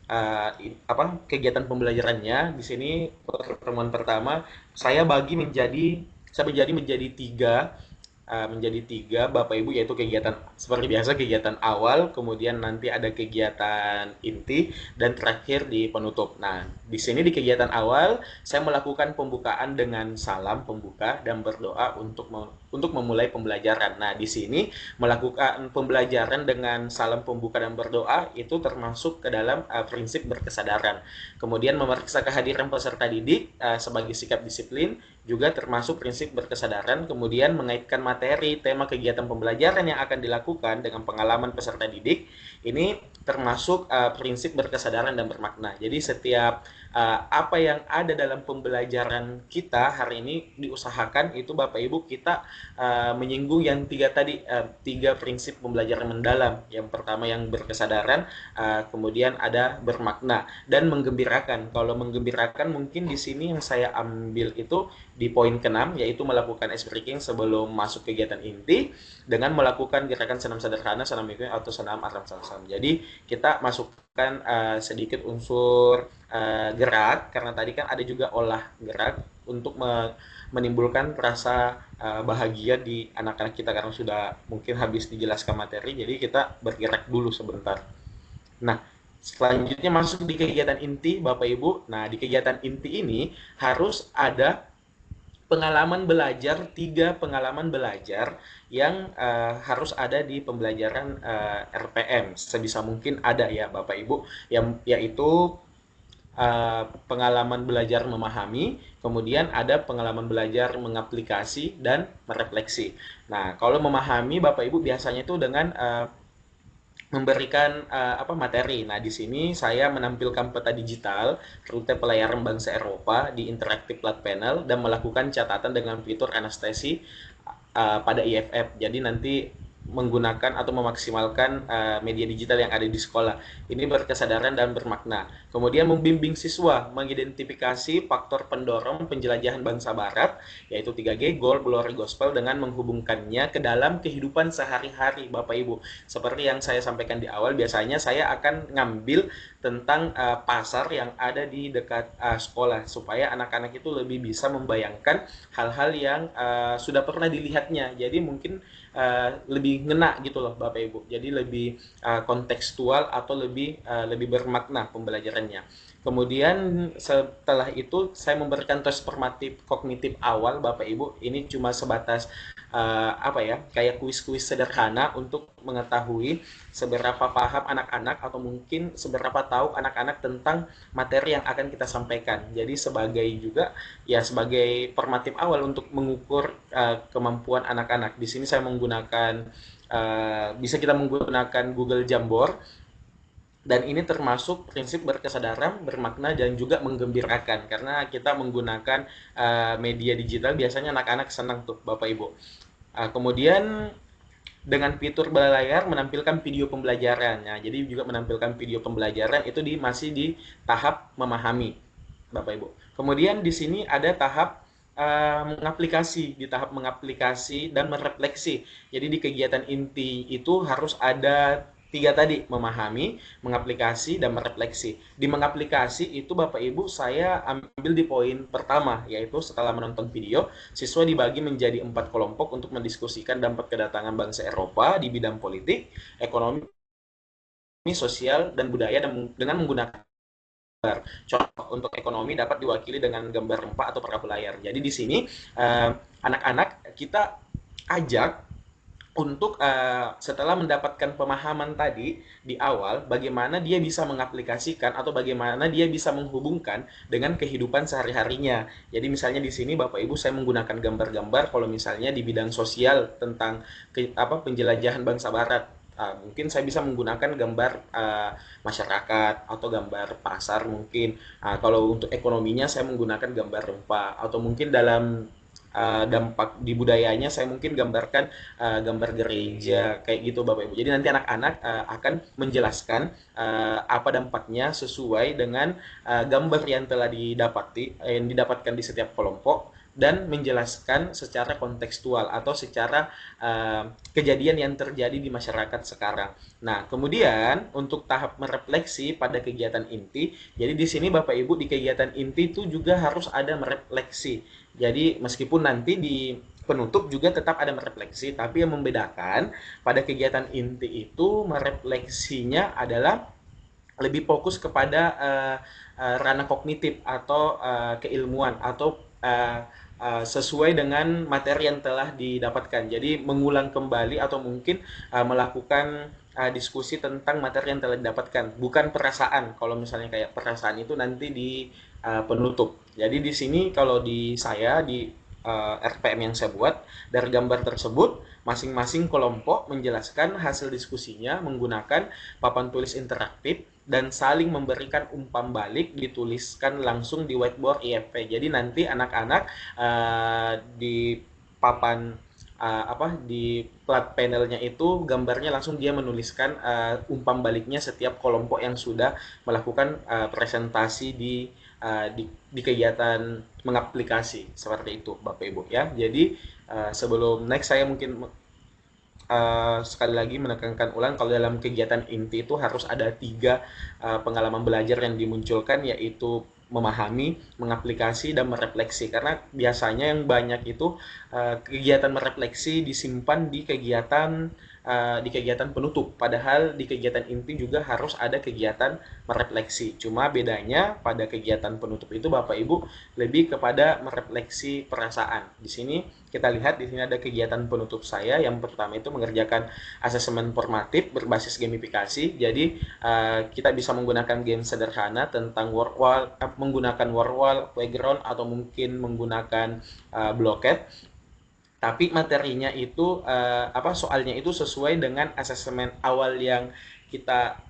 kegiatan pembelajarannya. Di sini pertemuan pertama saya menjadi tiga Bapak Ibu, yaitu kegiatan seperti biasa, kegiatan awal, kemudian nanti ada kegiatan inti, dan terakhir di penutup. Nah, di sini di kegiatan awal saya melakukan pembukaan dengan salam pembuka dan berdoa untuk memulai pembelajaran. Nah, di sini melakukan pembelajaran dengan salam pembuka dan berdoa itu termasuk ke dalam prinsip berkesadaran. Kemudian memeriksa kehadiran peserta didik sebagai sikap disiplin juga termasuk prinsip berkesadaran. Kemudian mengaitkan materi, tema kegiatan pembelajaran yang akan dilakukan dengan pengalaman peserta didik, ini termasuk prinsip berkesadaran dan bermakna. Jadi setiap apa yang ada dalam pembelajaran kita hari ini diusahakan itu Bapak Ibu kita menyinggung yang tiga prinsip pembelajaran mendalam. Yang pertama yang berkesadaran, kemudian ada bermakna dan menggembirakan. Kalau menggembirakan mungkin di sini yang saya ambil itu di poin ke-6, yaitu melakukan ice breaking sebelum masuk kegiatan inti dengan melakukan gerakan senam sederhana, senam minggu atau senam aram salsam. Jadi kita masukkan sedikit unsur gerak, karena tadi kan ada juga olah gerak untuk menimbulkan rasa bahagia di anak-anak kita karena sudah mungkin habis dijelaskan materi, jadi kita bergerak dulu sebentar. Nah, selanjutnya masuk di kegiatan inti Bapak Ibu. Nah, di kegiatan inti ini harus ada pengalaman belajar, 3 pengalaman belajar yang harus ada di pembelajaran RPM. Sebisa mungkin ada ya Bapak Ibu, yaitu pengalaman belajar memahami, kemudian ada pengalaman belajar mengaplikasi dan merefleksi. Nah, kalau memahami Bapak Ibu biasanya itu dengan memberikan materi. Nah, di sini saya menampilkan peta digital rute pelayaran bangsa Eropa di Interactive Flat Panel dan melakukan catatan dengan fitur anestesi pada IFF. Jadi nanti menggunakan atau memaksimalkan media digital yang ada di sekolah. Ini berkesadaran dan bermakna. Kemudian membimbing siswa mengidentifikasi faktor pendorong penjelajahan bangsa barat, yaitu 3G, Goal, Glory, Gospel, dengan menghubungkannya ke dalam kehidupan sehari-hari Bapak Ibu. Seperti yang saya sampaikan di awal, biasanya saya akan ngambil tentang pasar yang ada di dekat sekolah, supaya anak-anak itu lebih bisa membayangkan hal-hal yang sudah pernah dilihatnya. Jadi mungkin lebih ngena gitu loh Bapak Ibu. Jadi lebih kontekstual atau lebih bermakna pembelajarannya. Kemudian setelah itu saya memberikan tes formatif kognitif awal Bapak Ibu. Ini cuma sebatas kayak kuis-kuis sederhana untuk mengetahui seberapa paham anak-anak atau mungkin seberapa tahu anak-anak tentang materi yang akan kita sampaikan. Jadi sebagai formatif awal untuk mengukur kemampuan anak-anak. Di sini saya menggunakan bisa kita menggunakan Google Jamboard, dan ini termasuk prinsip berkesadaran, bermakna, dan juga menggembirakan karena kita menggunakan media digital. Biasanya anak-anak senang tuh Bapak Ibu. Kemudian dengan fitur berlayar menampilkan video pembelajaran. Nah, jadi juga menampilkan video pembelajaran itu masih di tahap memahami Bapak Ibu. Kemudian di sini ada tahap di tahap mengaplikasi dan merefleksi. Jadi di kegiatan inti itu harus ada 3 tadi, memahami, mengaplikasi, dan merefleksi. Di mengaplikasi itu Bapak Ibu saya ambil di poin pertama, yaitu setelah menonton video, siswa dibagi menjadi 4 kelompok untuk mendiskusikan dampak kedatangan bangsa Eropa di bidang politik, ekonomi, sosial, dan budaya dengan menggunakan Contoh untuk ekonomi dapat diwakili dengan gambar rempah atau perabot layar. Jadi di sini anak-anak kita ajak untuk setelah mendapatkan pemahaman tadi di awal, bagaimana dia bisa mengaplikasikan atau bagaimana dia bisa menghubungkan dengan kehidupan sehari-harinya. Jadi misalnya di sini Bapak Ibu saya menggunakan gambar-gambar kalau misalnya di bidang sosial tentang penjelajahan bangsa Barat. Mungkin saya bisa menggunakan gambar masyarakat atau gambar pasar mungkin. Kalau untuk ekonominya saya menggunakan gambar rempah atau mungkin dalam dampak di budayanya saya mungkin gambarkan gambar gereja kayak gitu Bapak Ibu. Jadi nanti anak-anak akan menjelaskan apa dampaknya sesuai dengan gambar yang telah yang didapatkan di setiap kelompok dan menjelaskan secara kontekstual atau secara kejadian yang terjadi di masyarakat sekarang. Nah, kemudian untuk tahap merefleksi pada kegiatan inti, jadi di sini Bapak Ibu di kegiatan inti itu juga harus ada merefleksi. Jadi meskipun nanti di penutup juga tetap ada merefleksi, tapi yang membedakan pada kegiatan inti itu merefleksinya adalah lebih fokus kepada ranah kognitif atau keilmuan atau sesuai dengan materi yang telah didapatkan. Jadi mengulang kembali atau mungkin melakukan diskusi tentang materi yang telah didapatkan, bukan perasaan. Kalau misalnya kayak perasaan itu nanti di penutup. Jadi di sini kalau di saya di RPM yang saya buat dari gambar tersebut masing-masing kelompok menjelaskan hasil diskusinya menggunakan papan tulis interaktif dan saling memberikan umpan balik dituliskan langsung di whiteboard IFP. Jadi nanti anak-anak di papan di flat panelnya itu gambarnya langsung dia menuliskan umpan baliknya setiap kelompok yang sudah melakukan presentasi di kegiatan mengaplikasi seperti itu Bapak Ibu ya. Jadi sebelum next saya mungkin sekali lagi menekankan ulang kalau dalam kegiatan inti itu harus ada 3 pengalaman belajar yang dimunculkan, yaitu memahami, mengaplikasi, dan merefleksi. Karena biasanya yang banyak itu kegiatan merefleksi disimpan di kegiatan penutup, padahal di kegiatan inti juga harus ada kegiatan merefleksi. Cuma bedanya pada kegiatan penutup itu Bapak Ibu lebih kepada merefleksi perasaan. Di sini kita lihat di sini ada kegiatan penutup saya. Yang pertama itu mengerjakan asesmen formatif berbasis gamifikasi. Jadi kita bisa menggunakan game sederhana tentang word wall, menggunakan word wall, playground, atau mungkin menggunakan blocket. Tapi materinya itu soalnya itu sesuai dengan asesmen awal yang kita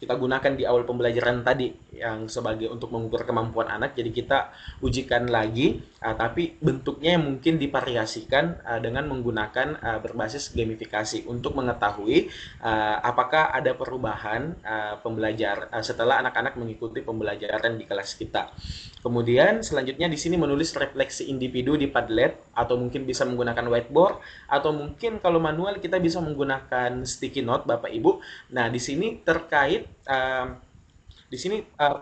gunakan di awal pembelajaran tadi yang sebagai untuk mengukur kemampuan anak. Jadi kita ujikan lagi, tapi bentuknya yang mungkin divariasikan dengan menggunakan berbasis gamifikasi untuk mengetahui apakah ada perubahan pembelajaran setelah anak-anak mengikuti pembelajaran di kelas kita. Kemudian selanjutnya di sini menulis refleksi individu di Padlet, atau mungkin bisa menggunakan whiteboard, atau mungkin kalau manual kita bisa menggunakan sticky note Bapak Ibu. Nah, di sini terkait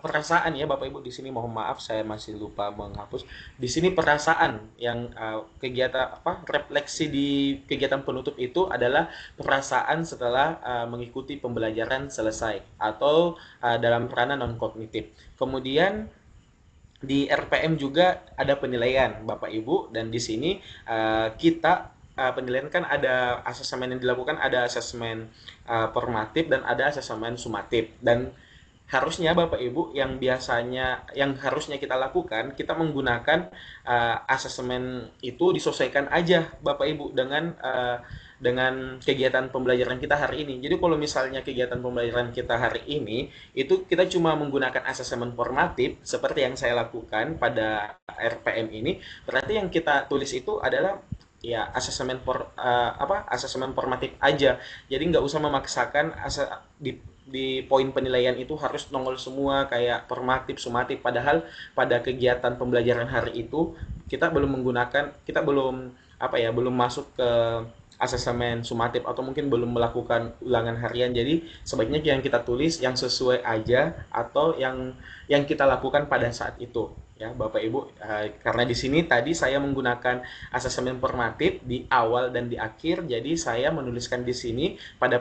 perasaan ya Bapak Ibu. Di sini mohon maaf saya masih lupa menghapus. Di sini perasaan yang kegiatan refleksi di kegiatan penutup itu adalah perasaan setelah mengikuti pembelajaran selesai atau dalam ranah non kognitif. Kemudian di RPM juga ada penilaian Bapak Ibu, dan di sini kita penilaian kan ada asesmen yang dilakukan, ada asesmen formatif dan ada asesmen sumatif. Dan harusnya Bapak Ibu yang harusnya kita lakukan, kita menggunakan asesmen itu disesuaikan aja Bapak Ibu dengan kegiatan pembelajaran kita hari ini. Jadi kalau misalnya kegiatan pembelajaran kita hari ini itu kita cuma menggunakan asesmen formatif seperti yang saya lakukan pada RPM ini, berarti yang kita tulis itu adalah ya asesmen formatif aja. Jadi nggak usah memaksakan di poin penilaian itu harus nongol semua kayak formatif, sumatif, padahal pada kegiatan pembelajaran hari itu kita belum masuk ke asesmen sumatif atau mungkin belum melakukan ulangan harian. Jadi sebaiknya yang kita tulis yang sesuai aja atau yang kita lakukan pada saat itu. ya Bapak Ibu. Karena di sini tadi saya menggunakan asesmen formatif di awal dan di akhir, jadi saya menuliskan di sini pada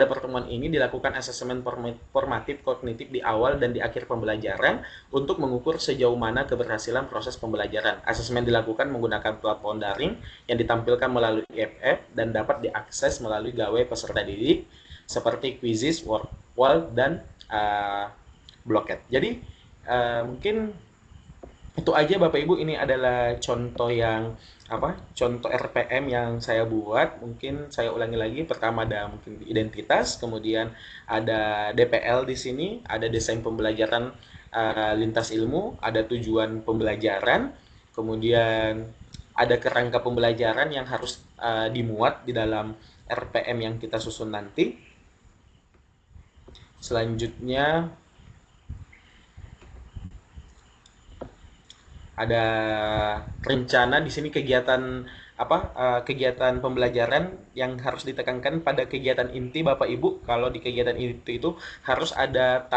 pertemuan ini dilakukan asesmen formatif kognitif di awal dan di akhir pembelajaran untuk mengukur sejauh mana keberhasilan proses pembelajaran. Asesmen dilakukan menggunakan platform daring yang ditampilkan melalui IFF dan dapat diakses melalui gawai peserta didik seperti Quizzes, Wall, dan Blocket. Jadi mungkin itu aja Bapak Ibu, ini adalah contoh yang contoh RPM yang saya buat. Mungkin saya ulangi lagi. Pertama ada mungkin identitas, kemudian ada DPL di sini, ada desain pembelajaran lintas ilmu, ada tujuan pembelajaran, kemudian ada kerangka pembelajaran yang harus dimuat di dalam RPM yang kita susun nanti. Selanjutnya ada rencana di sini kegiatan kegiatan pembelajaran yang harus ditekankan pada kegiatan inti Bapak Ibu. Kalau di kegiatan inti itu harus ada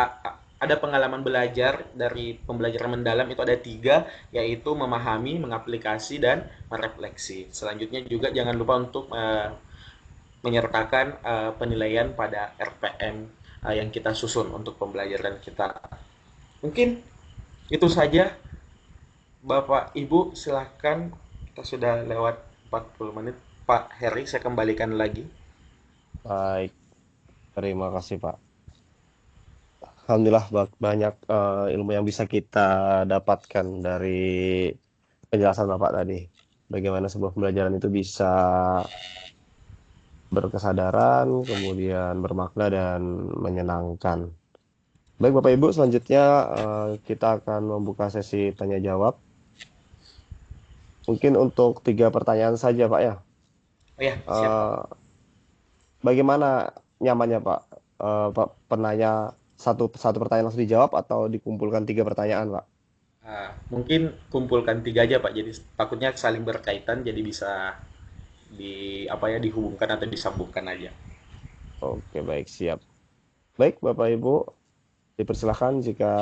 pengalaman belajar. Dari pembelajaran mendalam itu ada 3, yaitu memahami, mengaplikasi, dan merefleksi. Selanjutnya juga jangan lupa untuk menyertakan penilaian pada RPM yang kita susun untuk pembelajaran kita. Mungkin itu saja Bapak Ibu, silahkan. Kita sudah lewat 40 menit. Pak Heri, saya kembalikan lagi. Baik, terima kasih Pak. Alhamdulillah banyak ilmu yang bisa kita dapatkan dari penjelasan Bapak tadi. Bagaimana sebuah pembelajaran itu bisa berkesadaran, kemudian bermakna dan menyenangkan. Baik Bapak Ibu, selanjutnya kita akan membuka sesi tanya jawab. Mungkin untuk 3 pertanyaan saja Pak ya. Oh ya, siap Pak. Bagaimana nyamannya Pak? Pak penanya satu pertanyaan langsung dijawab atau dikumpulkan 3 pertanyaan Pak? Mungkin kumpulkan 3 aja Pak. Jadi takutnya saling berkaitan, jadi bisa dihubungkan atau disambungkan aja. Oke, baik, siap. Baik Bapak Ibu, dipersilahkan jika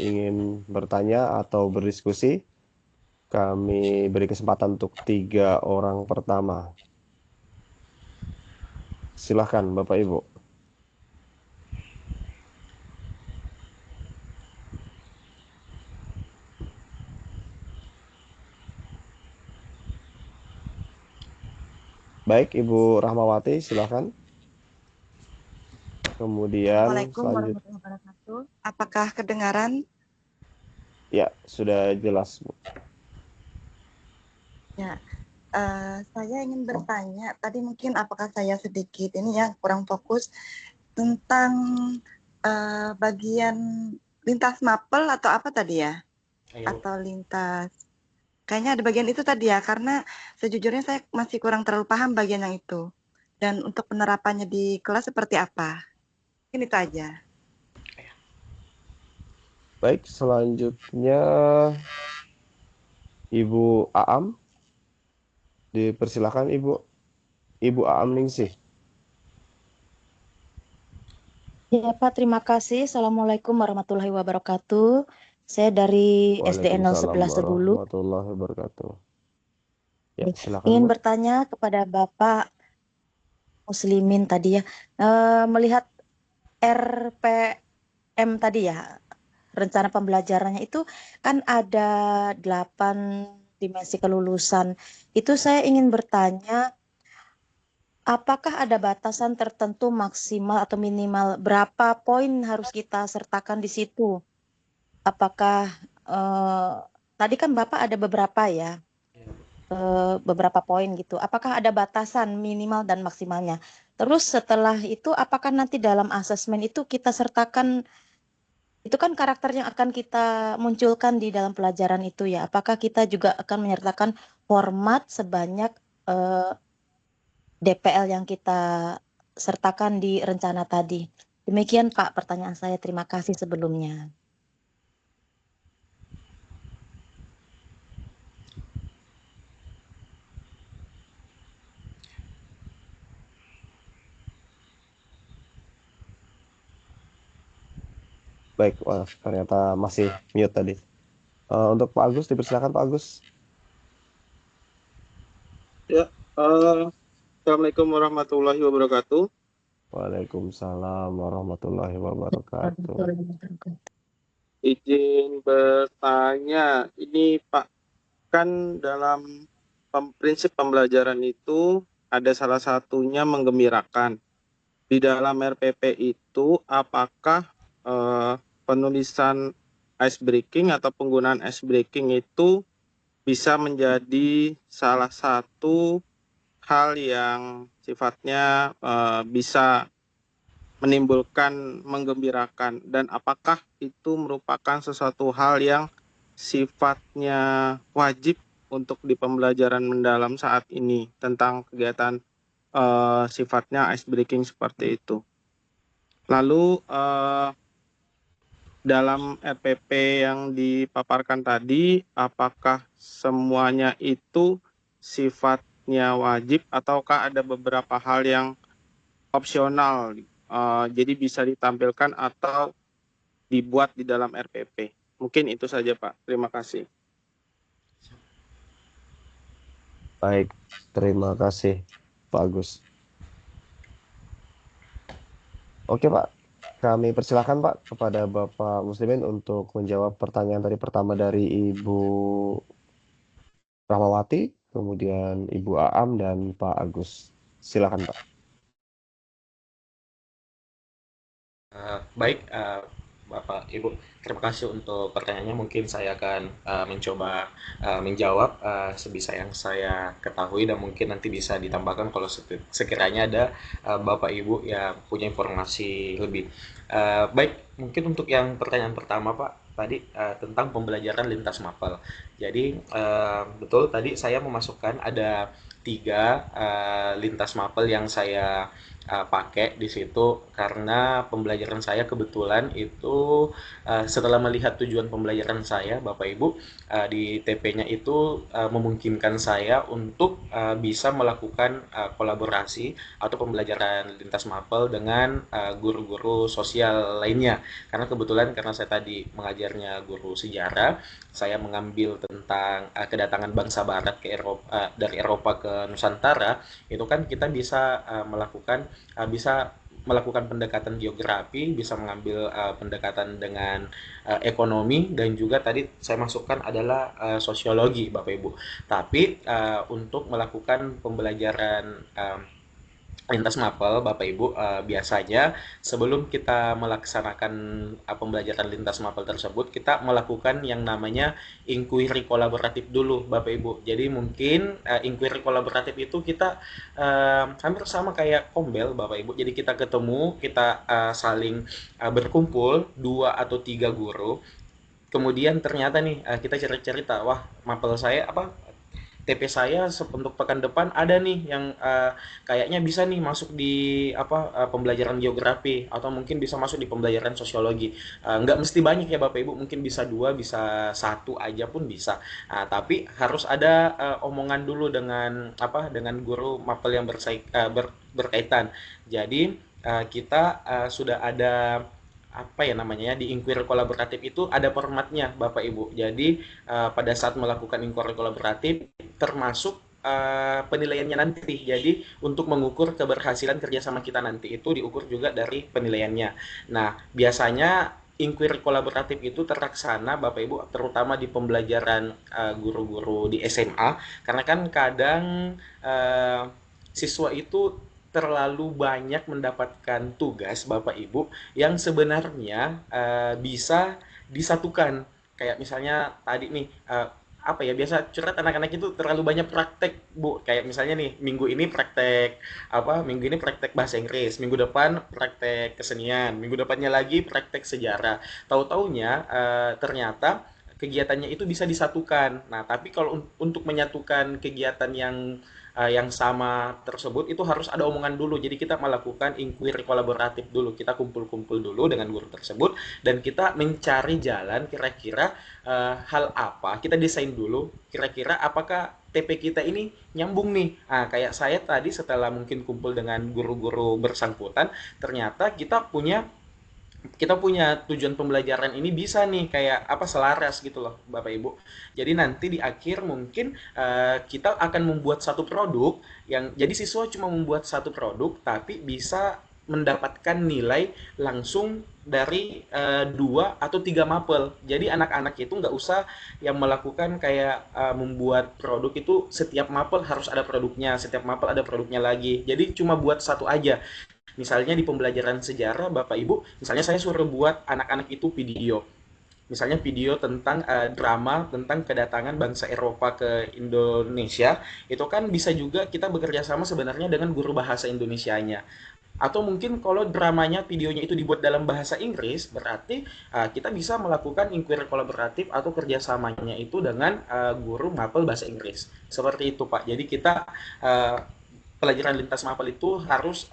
ingin bertanya atau berdiskusi. Kami beri kesempatan untuk 3 orang pertama. Silahkan Bapak Ibu. Baik, Ibu Rahmawati, silahkan. Kemudian Assalamualaikum warahmatullahi wabarakatuh. Apakah kedengaran? ya, sudah jelas Bu. Ya, saya ingin bertanya. Tadi mungkin apakah saya sedikit ini ya kurang fokus tentang bagian lintas mapel atau apa tadi ya? Ayo. Atau lintas? Kayaknya ada bagian itu tadi ya, karena sejujurnya saya masih kurang terlalu paham bagian yang itu. Dan untuk penerapannya di kelas seperti apa? Ini itu aja. Baik, selanjutnya Ibu Aam. Dipersilakan Ibu Aam Ningsih. Ya Pak, terima kasih. Assalamualaikum warahmatullahi wabarakatuh. Saya dari SDN Waalaikumsalam 011 Sebulu. warahmatullahi wabarakatuh. Ya, silakan Ingin Bu. bertanya kepada Bapak Muslimin tadi ya, melihat RPM tadi ya, rencana pembelajarannya itu kan ada 8 dimensi kelulusan. Itu saya ingin bertanya, apakah ada batasan tertentu maksimal atau minimal berapa poin harus kita sertakan di situ? Apakah tadi kan Bapak ada beberapa ya, beberapa poin gitu. Apakah ada batasan minimal dan maksimalnya? Terus setelah itu, apakah nanti dalam asesmen itu kita sertakan, itu kan karakter yang akan kita munculkan di dalam pelajaran itu ya. Apakah kita juga akan menyertakan format sebanyak DPL yang kita sertakan di rencana tadi? Demikian Pak pertanyaan saya. Terima kasih sebelumnya. Baik, wah, ternyata masih mute tadi. Untuk Pak Agus, dipersilakan Pak Agus. Ya, Assalamualaikum warahmatullahi wabarakatuh. Waalaikumsalam warahmatullahi wabarakatuh. Izin bertanya, ini Pak, kan dalam prinsip pembelajaran itu ada salah satunya menggembirakan. Di dalam RPP itu, apakah penulisan ice breaking atau penggunaan ice breaking itu bisa menjadi salah satu hal yang sifatnya bisa menimbulkan menggembirakan, dan apakah itu merupakan sesuatu hal yang sifatnya wajib untuk di pembelajaran mendalam saat ini tentang kegiatan sifatnya ice breaking seperti itu. Lalu dalam RPP yang dipaparkan tadi, apakah semuanya itu sifatnya wajib ataukah ada beberapa hal yang opsional, jadi bisa ditampilkan atau dibuat di dalam RPP? Mungkin itu saja Pak, terima kasih. Baik, terima kasih Pak Agus. Oke Pak, kami persilakan Pak kepada Bapak Muslimin untuk menjawab pertanyaan tadi pertama dari Ibu Rahmawati, kemudian Ibu Aam dan Pak Agus. Silakan Pak. Baik, Bapak Ibu, terima kasih untuk pertanyaannya. Mungkin saya akan mencoba menjawab sebisa yang saya ketahui, dan mungkin nanti bisa ditambahkan kalau sekiranya ada Bapak Ibu yang punya informasi lebih. Baik, mungkin untuk yang pertanyaan pertama Pak tadi tentang pembelajaran lintas mapel. Jadi betul tadi saya memasukkan ada 3 lintas mapel yang saya pakai di situ karena pembelajaran saya kebetulan itu setelah melihat tujuan pembelajaran saya Bapak Ibu di TP-nya itu memungkinkan saya untuk bisa melakukan kolaborasi atau pembelajaran lintas mapel dengan guru-guru sosial lainnya, karena kebetulan karena saya tadi mengajarnya guru sejarah, saya mengambil tentang kedatangan bangsa barat ke Eropa, dari Eropa ke Nusantara. Itu kan kita bisa melakukan pendekatan geografi, bisa mengambil pendekatan dengan ekonomi, dan juga tadi saya masukkan adalah sosiologi Bapak Ibu. Tapi untuk melakukan pembelajaran lintas mapel Bapak Ibu, biasanya sebelum kita melaksanakan pembelajaran lintas mapel tersebut, kita melakukan yang namanya inquiry kolaboratif dulu Bapak Ibu. Jadi mungkin inquiry kolaboratif itu kita hampir sama kayak kombel Bapak Ibu. Jadi kita ketemu, kita saling berkumpul 2 atau 3 guru. Kemudian ternyata nih kita cerita-cerita, wah mapel saya TP saya untuk pekan depan ada nih yang kayaknya bisa nih masuk di pembelajaran geografi, atau mungkin bisa masuk di pembelajaran sosiologi. Nggak mesti banyak ya Bapak Ibu, mungkin bisa 2, bisa 1 aja pun bisa. Tapi harus ada omongan dulu dengan guru mapel yang berkaitan. Jadi kita sudah ada di inquiry kolaboratif itu ada formatnya Bapak Ibu. Jadi pada saat melakukan inquiry kolaboratif termasuk penilaiannya nanti. Jadi untuk mengukur keberhasilan kerjasama kita nanti itu diukur juga dari penilaiannya. Nah, biasanya inquiry kolaboratif itu terlaksana Bapak Ibu terutama di pembelajaran guru-guru di SMA, karena kan kadang siswa itu terlalu banyak mendapatkan tugas Bapak Ibu yang sebenarnya bisa disatukan. Kayak misalnya tadi nih biasa curhat anak-anak itu terlalu banyak praktek Bu. Kayak misalnya nih minggu ini praktek bahasa Inggris, minggu depan praktek kesenian, minggu depannya lagi praktek sejarah. Tahu-taunya ternyata kegiatannya itu bisa disatukan. Nah, tapi kalau untuk menyatukan kegiatan yang sama tersebut itu harus ada omongan dulu. Jadi kita melakukan inquiry kolaboratif dulu. Kita kumpul-kumpul dulu dengan guru tersebut dan kita mencari jalan kira-kira hal apa. Kita desain dulu kira-kira apakah TP kita ini nyambung nih. Kayak saya tadi setelah mungkin kumpul dengan guru-guru bersangkutan, ternyata kita punya kita punya tujuan pembelajaran ini bisa nih kayak apa selaras gitu loh Bapak Ibu. Jadi nanti di akhir mungkin kita akan membuat satu produk yang jadi siswa cuma membuat satu produk tapi bisa mendapatkan nilai langsung dari 2 atau 3 mapel. Jadi anak-anak itu nggak usah yang melakukan kayak membuat produk itu setiap mapel harus ada produknya, setiap mapel ada produknya lagi. Jadi cuma buat satu aja. Misalnya di pembelajaran sejarah, Bapak Ibu, misalnya saya suruh buat anak-anak itu video. Misalnya video tentang drama tentang kedatangan bangsa Eropa ke Indonesia, itu kan bisa juga kita bekerja sama sebenarnya dengan guru bahasa Indonesianya. Atau mungkin kalau dramanya, videonya itu dibuat dalam bahasa Inggris, berarti kita bisa melakukan inquiry kolaboratif atau kerjasamanya itu dengan guru mapel bahasa Inggris. Seperti itu, Pak. Jadi kita pelajaran lintas mapel itu harus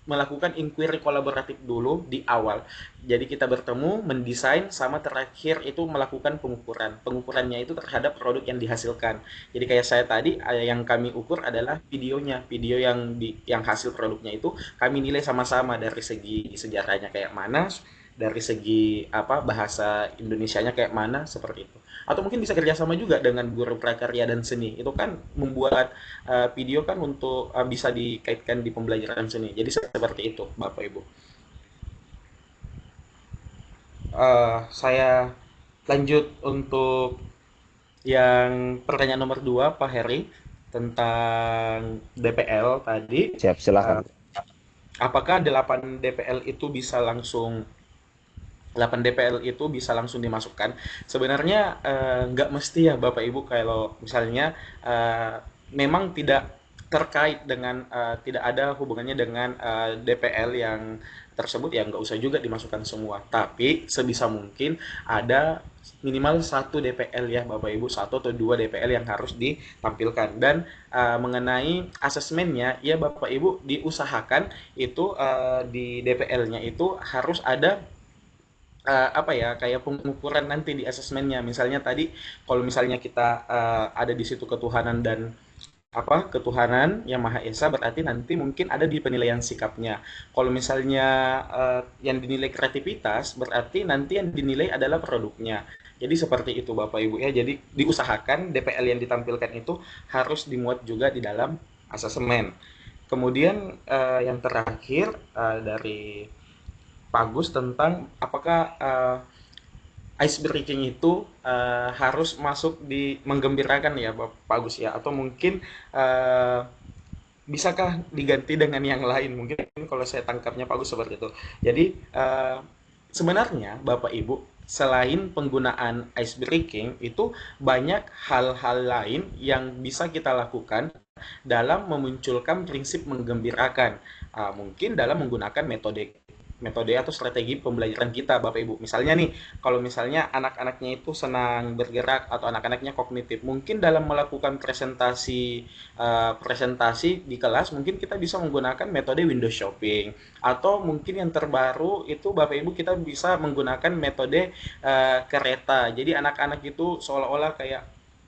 melakukan inquiry kolaboratif dulu di awal. Jadi kita bertemu, mendesain, sama terakhir itu melakukan pengukuran. Pengukurannya itu terhadap produk yang dihasilkan. Jadi kayak saya tadi, yang kami ukur adalah videonya. Video yang hasil produknya itu kami nilai sama-sama dari segi sejarahnya kayak mana, dari segi apa bahasa Indonesianya kayak mana, seperti itu. Atau mungkin bisa kerjasama juga dengan guru prakarya dan seni. Itu kan membuat video kan untuk bisa dikaitkan di pembelajaran seni. Jadi seperti itu, Bapak Ibu. Saya lanjut untuk yang pertanyaan nomor 2, Pak Heri, tentang DPL tadi. Siap, silakan. Apakah 8 DPL itu bisa langsung 8 DPL itu bisa langsung dimasukkan? Sebenarnya nggak mesti ya Bapak Ibu, kalau misalnya memang tidak terkait dengan tidak ada hubungannya dengan DPL yang tersebut, ya nggak usah juga dimasukkan semua. Tapi sebisa mungkin ada minimal 1 DPL ya Bapak Ibu, 1 atau 2 DPL yang harus ditampilkan. Dan mengenai asesmennya ya Bapak Ibu, diusahakan itu di DPL-nya itu harus ada apa ya, kayak pengukuran nanti di asesmennya. Misalnya tadi kalau misalnya kita ada di situ ketuhanan dan apa ketuhanan yang Maha Esa, berarti nanti mungkin ada di penilaian sikapnya. Kalau misalnya yang dinilai kreativitas, berarti nanti yang dinilai adalah produknya. Jadi seperti itu Bapak Ibu ya. Jadi diusahakan DPL yang ditampilkan itu harus dimuat juga di dalam asesmen. Kemudian yang terakhir dari Pak Agus tentang apakah ice breaking itu harus masuk di menggembirakan ya Pak Agus ya, atau mungkin bisakah diganti dengan yang lain? Mungkin kalau saya tangkapnya Pak Agus seperti itu. Jadi sebenarnya Bapak Ibu, selain penggunaan ice breaking itu banyak hal-hal lain yang bisa kita lakukan dalam memunculkan prinsip menggembirakan. Mungkin dalam menggunakan metode atau strategi pembelajaran kita Bapak Ibu. Misalnya nih, kalau misalnya anak-anaknya itu senang bergerak atau anak-anaknya kognitif, mungkin dalam melakukan presentasi di kelas, mungkin kita bisa menggunakan metode window shopping. Atau mungkin yang terbaru itu Bapak Ibu, kita bisa menggunakan metode kereta. Jadi anak-anak itu seolah-olah kayak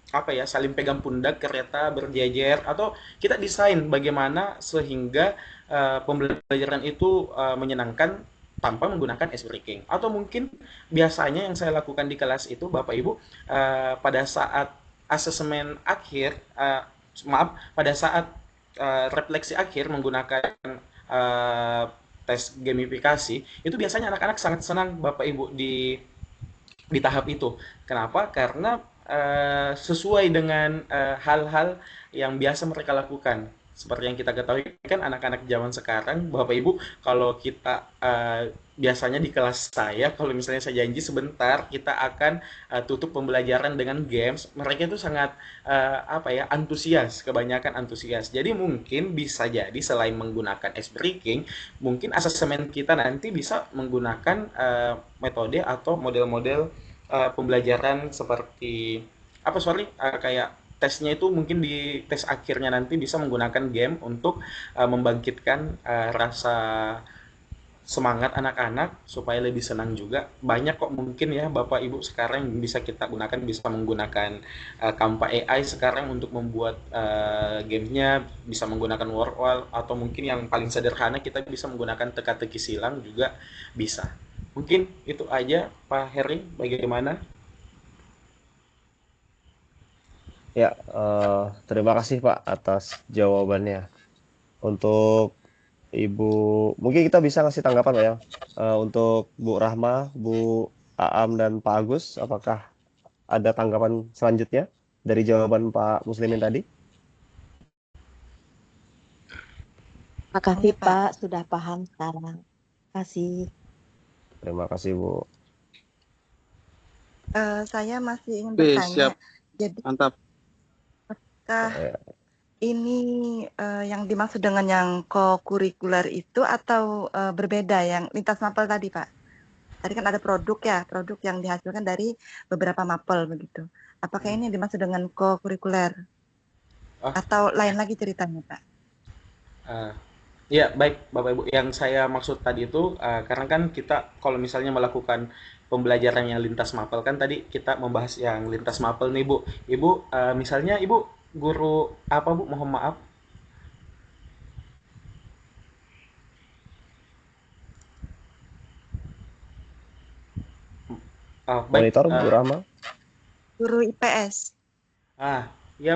apa ya, saling pegang pundak, kereta berjejer, atau kita desain bagaimana sehingga pembelajaran itu menyenangkan tanpa menggunakan ice breaking. Atau mungkin biasanya yang saya lakukan di kelas itu Bapak Ibu, pada saat asesmen akhir, pada saat refleksi akhir menggunakan tes gamifikasi, itu biasanya anak-anak sangat senang Bapak Ibu di tahap itu. Kenapa? Karena sesuai dengan hal-hal yang biasa mereka lakukan. Seperti yang kita ketahui kan anak-anak zaman sekarang, Bapak Ibu, kalau kita biasanya di kelas saya, kalau misalnya saya janji sebentar, kita akan tutup pembelajaran dengan games, mereka itu sangat apa ya, antusias, kebanyakan antusias. Jadi mungkin bisa jadi selain menggunakan ice breaking, mungkin asesmen kita nanti bisa menggunakan metode atau model-model pembelajaran seperti kayak tesnya itu mungkin di tes akhirnya nanti bisa menggunakan game untuk membangkitkan rasa semangat anak-anak supaya lebih senang juga. Banyak kok mungkin ya Bapak Ibu sekarang bisa kita gunakan, bisa menggunakan Canva AI sekarang untuk membuat gamenya, bisa menggunakan Wordwall, atau mungkin yang paling sederhana kita bisa menggunakan teka-teki silang juga bisa. Mungkin itu aja, Pak Heri, bagaimana? Ya, terima kasih Pak atas jawabannya. Untuk Ibu, mungkin kita bisa ngasih tanggapan Pak ya. Untuk Bu Rahma, Bu Aam dan Pak Agus, apakah ada tanggapan selanjutnya dari jawaban Pak Muslimin tadi? Makasih Iya, Pak. Pak, sudah paham sekarang. Kasih. Terima kasih Bu. Saya masih ingin Oke, bertanya. siap. Jadi, Mantap. apakah Eh, ini yang dimaksud dengan yang co-kurikuler itu atau berbeda yang lintas mapel tadi, Pak? Tadi kan ada produk yang dihasilkan dari beberapa mapel begitu. Apakah ini yang dimaksud dengan co-kurikuler Oh, atau lain lagi ceritanya, Pak? eh, ya, baik Bapak Ibu. Yang saya maksud tadi itu karena kan kita kalau misalnya melakukan pembelajaran yang lintas mapel kan tadi kita membahas yang lintas mapel nih Bu. Ibu misalnya Ibu guru apa Bu? Mohon maaf. Baik. Monitor Bu Rahma. Guru IPS. Ya,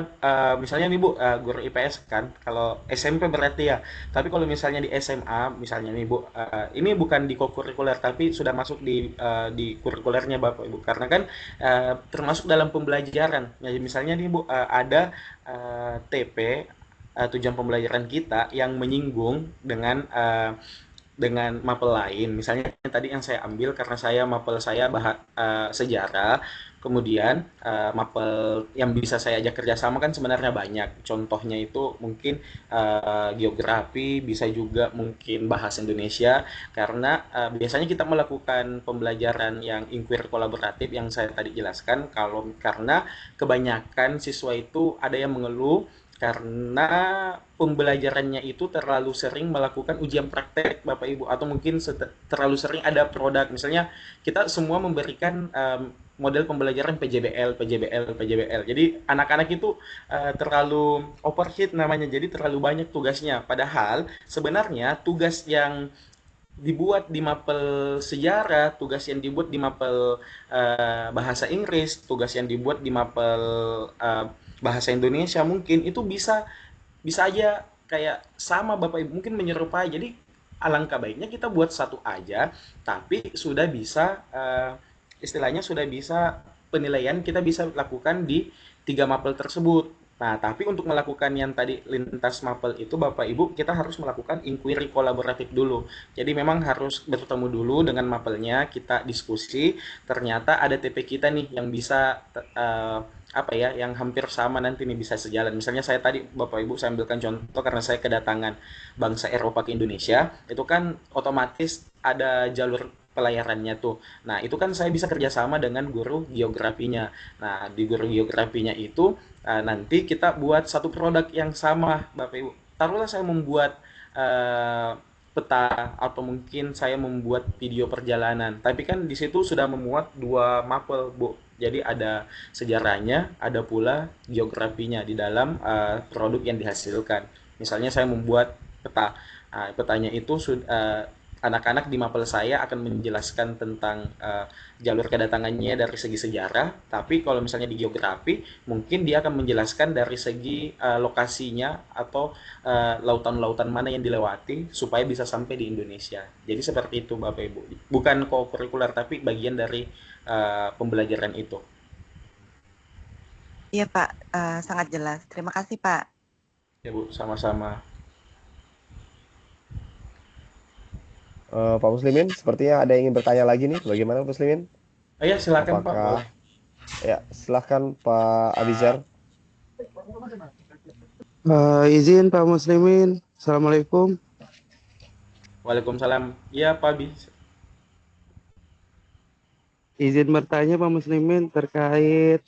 misalnya nih Bu, guru IPS kan, kalau SMP berarti ya. Tapi kalau misalnya di SMA, misalnya nih Bu, ini bukan di kokurikuler, tapi sudah masuk di kurikulernya Bapak Ibu. Karena kan termasuk dalam pembelajaran. Ya, misalnya nih Bu, ada TP, tujuan pembelajaran kita yang menyinggung dengan mapel lain. Misalnya tadi yang saya ambil karena saya mapel saya sejarah, kemudian mapel yang bisa saya ajak kerjasama kan sebenarnya banyak. Contohnya itu mungkin geografi, bisa juga mungkin bahasa Indonesia, karena biasanya kita melakukan pembelajaran yang inquiry kolaboratif yang saya tadi jelaskan, karena kebanyakan siswa itu ada yang mengeluh karena pembelajarannya itu terlalu sering melakukan ujian praktek Bapak Ibu, atau mungkin terlalu sering ada produk. Misalnya kita semua memberikan model pembelajaran PJBL, PJBL, PJBL. Jadi anak-anak itu terlalu overheat namanya, jadi terlalu banyak tugasnya. Padahal sebenarnya tugas yang dibuat di mapel sejarah, tugas yang dibuat di mapel bahasa Inggris, tugas yang dibuat di mapel eh, bahasa Indonesia mungkin itu bisa bisa aja kayak sama Bapak Ibu, mungkin menyerupai. Jadi alangkah baiknya kita buat satu aja, tapi sudah bisa istilahnya sudah bisa penilaian kita bisa lakukan di tiga mapel tersebut. Nah, tapi untuk melakukan yang tadi lintas mapel itu Bapak Ibu, kita harus melakukan inquiry kolaboratif dulu. Jadi memang harus bertemu dulu dengan mapelnya, kita diskusi, ternyata ada TP kita nih yang bisa apa ya, yang hampir sama nanti nih bisa sejalan. Misalnya saya tadi Bapak Ibu saya ambilkan contoh karena saya kedatangan bangsa Eropa ke Indonesia, itu kan otomatis ada jalur pelayarannya tuh. Nah, itu kan saya bisa kerjasama dengan guru geografinya. Nah, di guru geografinya itu nanti kita buat satu produk yang sama, Bapak Ibu. Taruhlah saya membuat peta atau mungkin saya membuat video perjalanan. Tapi kan di situ sudah memuat dua mapel, Bu. Jadi ada sejarahnya, ada pula geografinya di dalam produk yang dihasilkan. Misalnya saya membuat peta. Petanya itu anak-anak di mapel saya akan menjelaskan tentang jalur kedatangannya dari segi sejarah, tapi kalau misalnya di geografi, mungkin dia akan menjelaskan dari segi lokasinya atau lautan-lautan mana yang dilewati supaya bisa sampai di Indonesia. Jadi seperti itu Bapak Ibu. Bukan co-curricular tapi bagian dari pembelajaran itu. Iya, Pak. Sangat jelas. Terima kasih, Pak. Ya Bu, sama-sama. Pak Muslimin, sepertinya ada yang ingin bertanya lagi nih. Bagaimana Pak Muslimin? Ya silakan Pak. Apakah ya silahkan Pak Abizar. Izin Pak Muslimin. Assalamualaikum. Waalaikumsalam. Ya Pak Bi. Izin bertanya Pak Muslimin terkait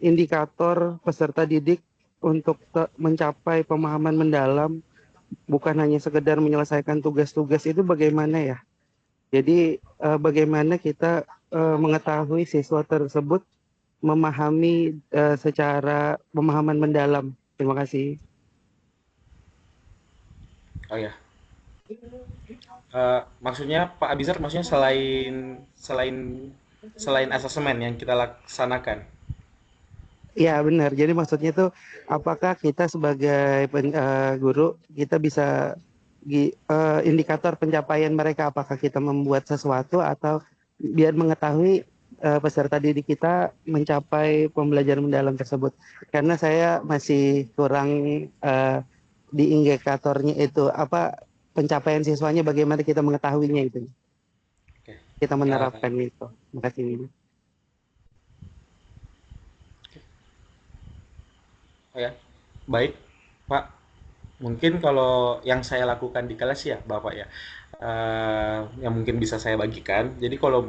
indikator peserta didik untuk mencapai pemahaman mendalam, bukan hanya sekedar menyelesaikan tugas-tugas, itu bagaimana ya? Jadi bagaimana kita mengetahui siswa tersebut memahami secara pemahaman mendalam? Terima kasih. Oh ya. Maksudnya Pak Abizar, maksudnya selain selain selain asesemen yang kita laksanakan. Iya benar. Jadi maksudnya itu apakah kita sebagai guru kita bisa indikator pencapaian mereka apakah kita membuat sesuatu atau biar mengetahui peserta didik kita mencapai pembelajaran mendalam tersebut. Karena saya masih kurang di indikatornya itu apa pencapaian siswanya bagaimana kita mengetahuinya itu. Oke. Kita Eh, menerapkan itu. Terima kasih. oh ya, baik Pak. Mungkin kalau yang saya lakukan di kelas ya, Bapak ya, yang mungkin bisa saya bagikan. Jadi kalau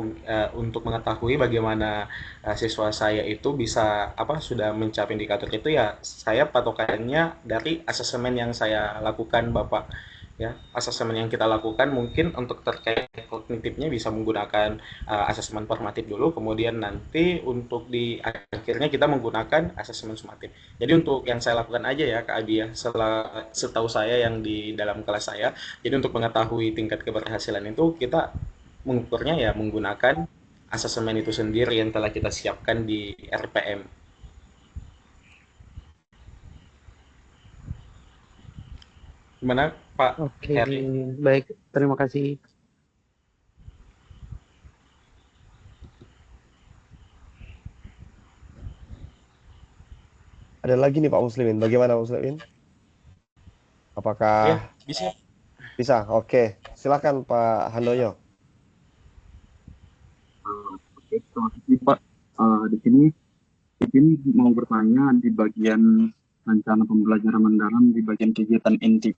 untuk mengetahui bagaimana siswa saya itu bisa apa sudah mencapai indikator itu ya, saya patokannya dari asesemen yang saya lakukan, Bapak. Ya, asesemen yang kita lakukan mungkin untuk terkait kognitifnya bisa menggunakan asesemen formatif dulu, kemudian nanti untuk di akhirnya kita menggunakan asesemen sumatif. Jadi untuk yang saya lakukan aja ya Kak Abi ya, setahu saya yang di dalam kelas saya, jadi untuk mengetahui tingkat keberhasilan itu kita mengukurnya ya menggunakan asesemen itu sendiri yang telah kita siapkan di RPM. Gimana Pak Oke, Heri? baik. Terima kasih. Ada lagi nih Pak Muslimin. Bagaimana Pak Muslimin? Ya, Apakah bisa. bisa? Oke, silakan Pak Handoyo. Oke, terima kasih Pak. Di sini izin mau bertanya di bagian rencana pembelajaran mendalam di bagian kegiatan inti.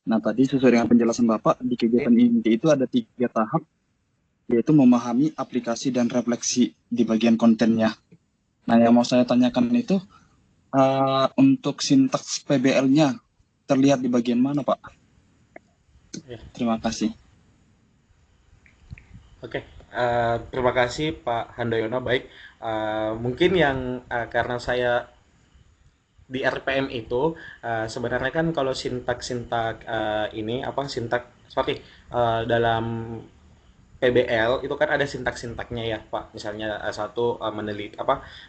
Nah, tadi sesuai dengan penjelasan Bapak, di kegiatan inti itu ada 3 tahap, yaitu memahami, aplikasi, dan refleksi di bagian kontennya. Nah, yang mau saya tanyakan itu, untuk sintaks PBL-nya terlihat di bagian mana, Pak? Ya. Terima kasih. Oke, terima kasih Pak Handoyono. Baik, mungkin yang karena saya di RPM itu sebenarnya kan kalau sintak-sintak ini apa sorry, dalam PBL itu kan ada sintak-sintaknya ya Pak. Misalnya satu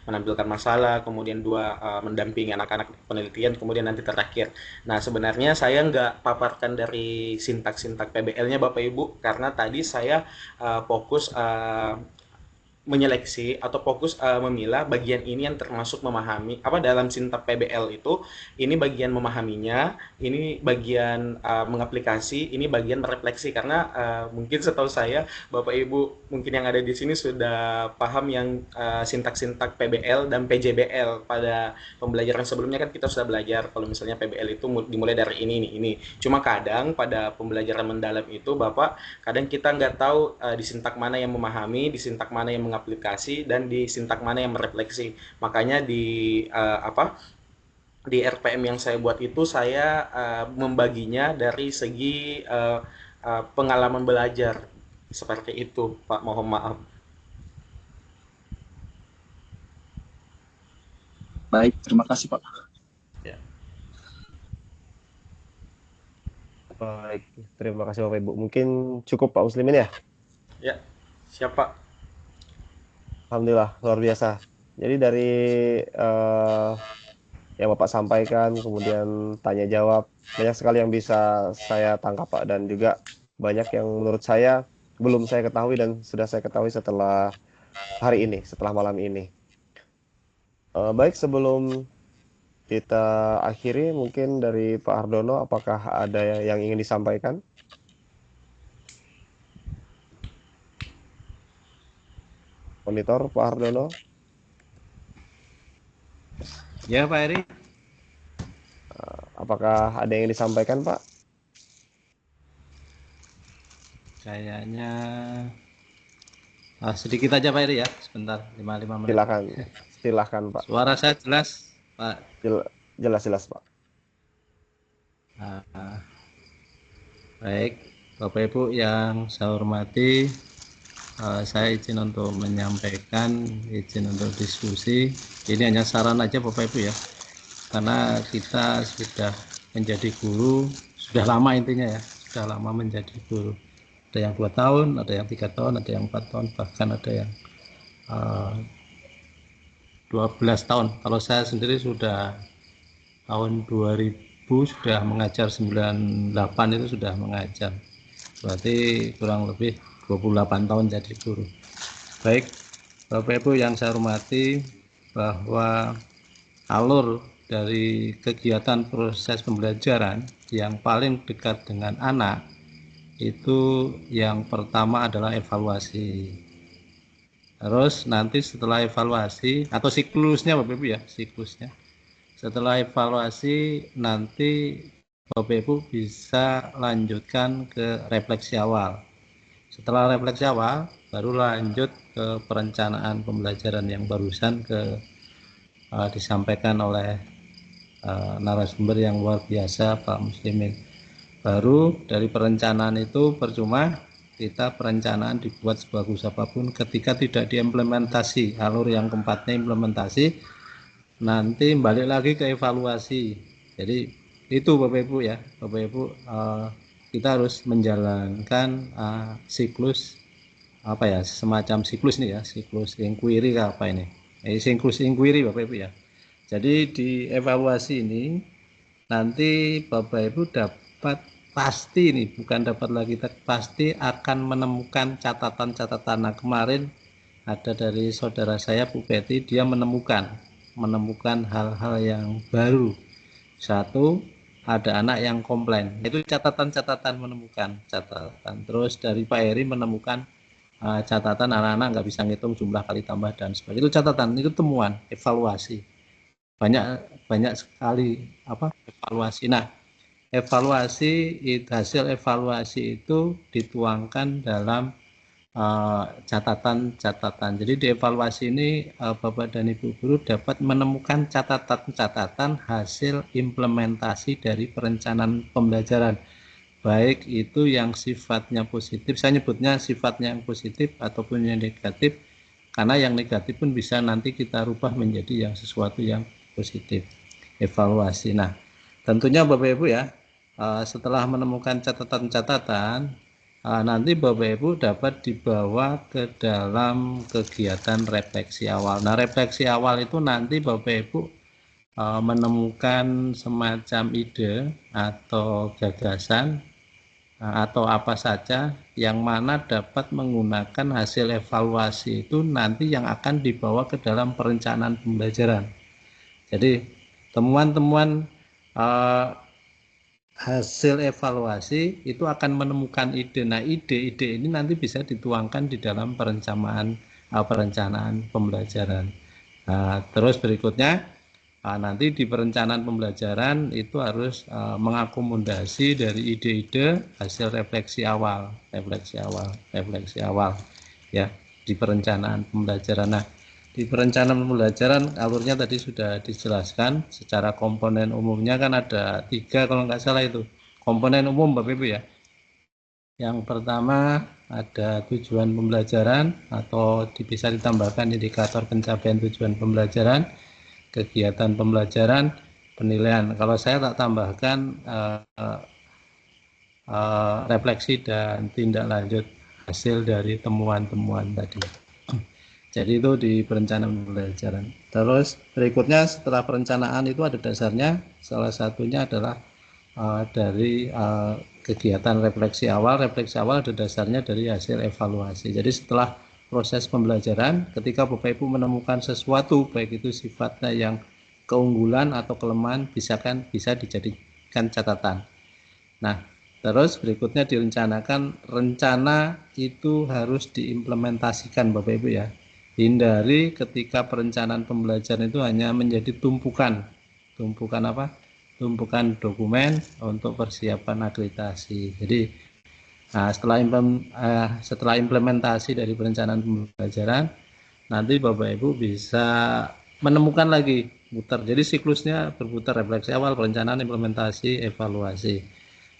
menampilkan masalah, kemudian dua mendampingi anak-anak penelitian, kemudian nanti terakhir. Nah sebenarnya saya nggak paparkan dari sintak-sintak PBL-nya Bapak Ibu karena tadi saya fokus menyeleksi atau fokus memilah bagian ini yang termasuk memahami apa dalam sintak PBL itu ini bagian memahaminya, ini bagian mengaplikasi, ini bagian merefleksi karena mungkin setahu saya Bapak Ibu mungkin yang ada di sini sudah paham yang sintak-sintak PBL dan PJBL pada pembelajaran sebelumnya kan kita sudah belajar kalau misalnya PBL itu dimulai dari ini. Cuma kadang pada pembelajaran mendalam itu Bapak kadang kita nggak tahu di sintak mana yang memahami, di sintak mana yang mengaplikasi, dan di sintak mana yang merefleksi. Makanya di RPM yang saya buat itu saya membaginya dari segi pengalaman belajar seperti itu, Pak. Mohon maaf. Baik, terima kasih, Pak. Ya. Baik, terima kasih Bapak Ibu. Mungkin cukup Pak Muslimin ya? Ya, siapa? Alhamdulillah, luar biasa. Jadi dari yang Bapak sampaikan, kemudian tanya jawab, banyak sekali yang bisa saya tangkap Pak, dan juga banyak yang menurut saya belum saya ketahui dan sudah saya ketahui setelah hari ini, setelah malam ini. Baik, sebelum kita akhiri, mungkin dari Pak Hardono, apakah ada yang ingin disampaikan? Monitor Pak Hardono. Ya Pak Eri. Apakah ada yang disampaikan Pak? Kayaknya sedikit aja Pak Eri ya, sebentar 5 menit. Silakan Pak. Suara saya jelas Pak. Jelas Pak. Baik, Bapak Ibu yang saya hormati, saya izin untuk menyampaikan, izin untuk diskusi. Ini hanya saran aja Bapak Ibu ya, karena kita sudah menjadi guru, sudah lama intinya ya, sudah lama menjadi guru. Ada yang 2 tahun, ada yang 3 tahun, ada yang 4 tahun, bahkan ada yang 12 tahun. Kalau saya sendiri sudah tahun 2000 sudah mengajar, 98 itu sudah mengajar. Berarti kurang lebih 28 tahun jadi guru. Baik, Bapak Ibu yang saya hormati, bahwa alur dari kegiatan proses pembelajaran yang paling dekat dengan anak itu yang pertama adalah evaluasi. Terus nanti setelah evaluasi atau siklusnya Bapak Ibu ya, siklusnya. Setelah evaluasi nanti Bapak Ibu bisa lanjutkan ke refleksi awal. Setelah refleksi awal baru lanjut ke perencanaan pembelajaran yang barusan disampaikan oleh narasumber yang luar biasa Pak Muslimin. Baru dari perencanaan itu percuma kita perencanaan dibuat sebagus apapun ketika tidak diimplementasi, alur yang keempatnya implementasi, nanti balik lagi ke evaluasi. Jadi itu Bapak Ibu ya, Bapak Ibu, kita harus menjalankan siklus apa ya, semacam siklus nih ya, siklus inquiry apa ini, siklus inquiry Bapak Ibu ya. Jadi di evaluasi ini nanti Bapak Ibu dapat pasti nih, bukan dapat lagi, pasti akan menemukan catatan-catatan. Nah kemarin ada dari saudara saya Bu Betty, dia menemukan hal-hal yang baru. Satu, ada anak yang komplain, itu catatan-catatan, menemukan catatan. Terus dari Pak Heri menemukan catatan anak-anak nggak bisa ngitung jumlah kali tambah dan sebagainya. Itu catatan, itu temuan, evaluasi. Banyak sekali evaluasi. Nah, hasil evaluasi itu dituangkan dalam catatan-catatan. Jadi di evaluasi ini Bapak dan Ibu guru dapat menemukan catatan-catatan hasil implementasi dari perencanaan pembelajaran, baik itu yang sifatnya positif, saya nyebutnya sifatnya yang positif ataupun yang negatif, karena yang negatif pun bisa nanti kita rubah menjadi yang sesuatu yang positif. Evaluasi. Nah, tentunya Bapak Ibu ya, setelah menemukan catatan-catatan, nanti Bapak Ibu dapat dibawa ke dalam kegiatan refleksi awal. Nah, refleksi awal itu nanti Bapak Ibu menemukan semacam ide atau gagasan atau apa saja yang mana dapat menggunakan hasil evaluasi itu nanti yang akan dibawa ke dalam perencanaan pembelajaran. Jadi temuan-temuan hasil evaluasi itu akan menemukan ide. Nah, ide-ide ini nanti bisa dituangkan di dalam perencanaan pembelajaran. Nah, terus berikutnya nanti di perencanaan pembelajaran itu harus mengakomodasi dari ide-ide hasil refleksi awal ya di perencanaan pembelajaran. Nah, di perencanaan pembelajaran alurnya tadi sudah dijelaskan secara komponen umumnya, kan ada 3 kalau nggak salah itu komponen umum Bapak Ibu ya. Yang pertama ada tujuan pembelajaran atau bisa ditambahkan indikator pencapaian tujuan pembelajaran, kegiatan pembelajaran, penilaian. Kalau saya tak tambahkan refleksi dan tindak lanjut hasil dari temuan-temuan tadi. Jadi itu di perencanaan pembelajaran. Terus berikutnya setelah perencanaan itu ada dasarnya, salah satunya adalah dari kegiatan refleksi awal. Refleksi awal ada dasarnya dari hasil evaluasi. Jadi setelah proses pembelajaran, ketika Bapak Ibu menemukan sesuatu, baik itu sifatnya yang keunggulan atau kelemahan, bisa dijadikan catatan. Nah, terus berikutnya direncanakan, rencana itu harus diimplementasikan Bapak Ibu ya. Hindari ketika perencanaan pembelajaran itu hanya menjadi tumpukan dokumen untuk persiapan akreditasi. Jadi setelah implementasi dari perencanaan pembelajaran, nanti Bapak Ibu bisa menemukan lagi muter. Jadi siklusnya berputar, refleksi awal, perencanaan, implementasi, evaluasi.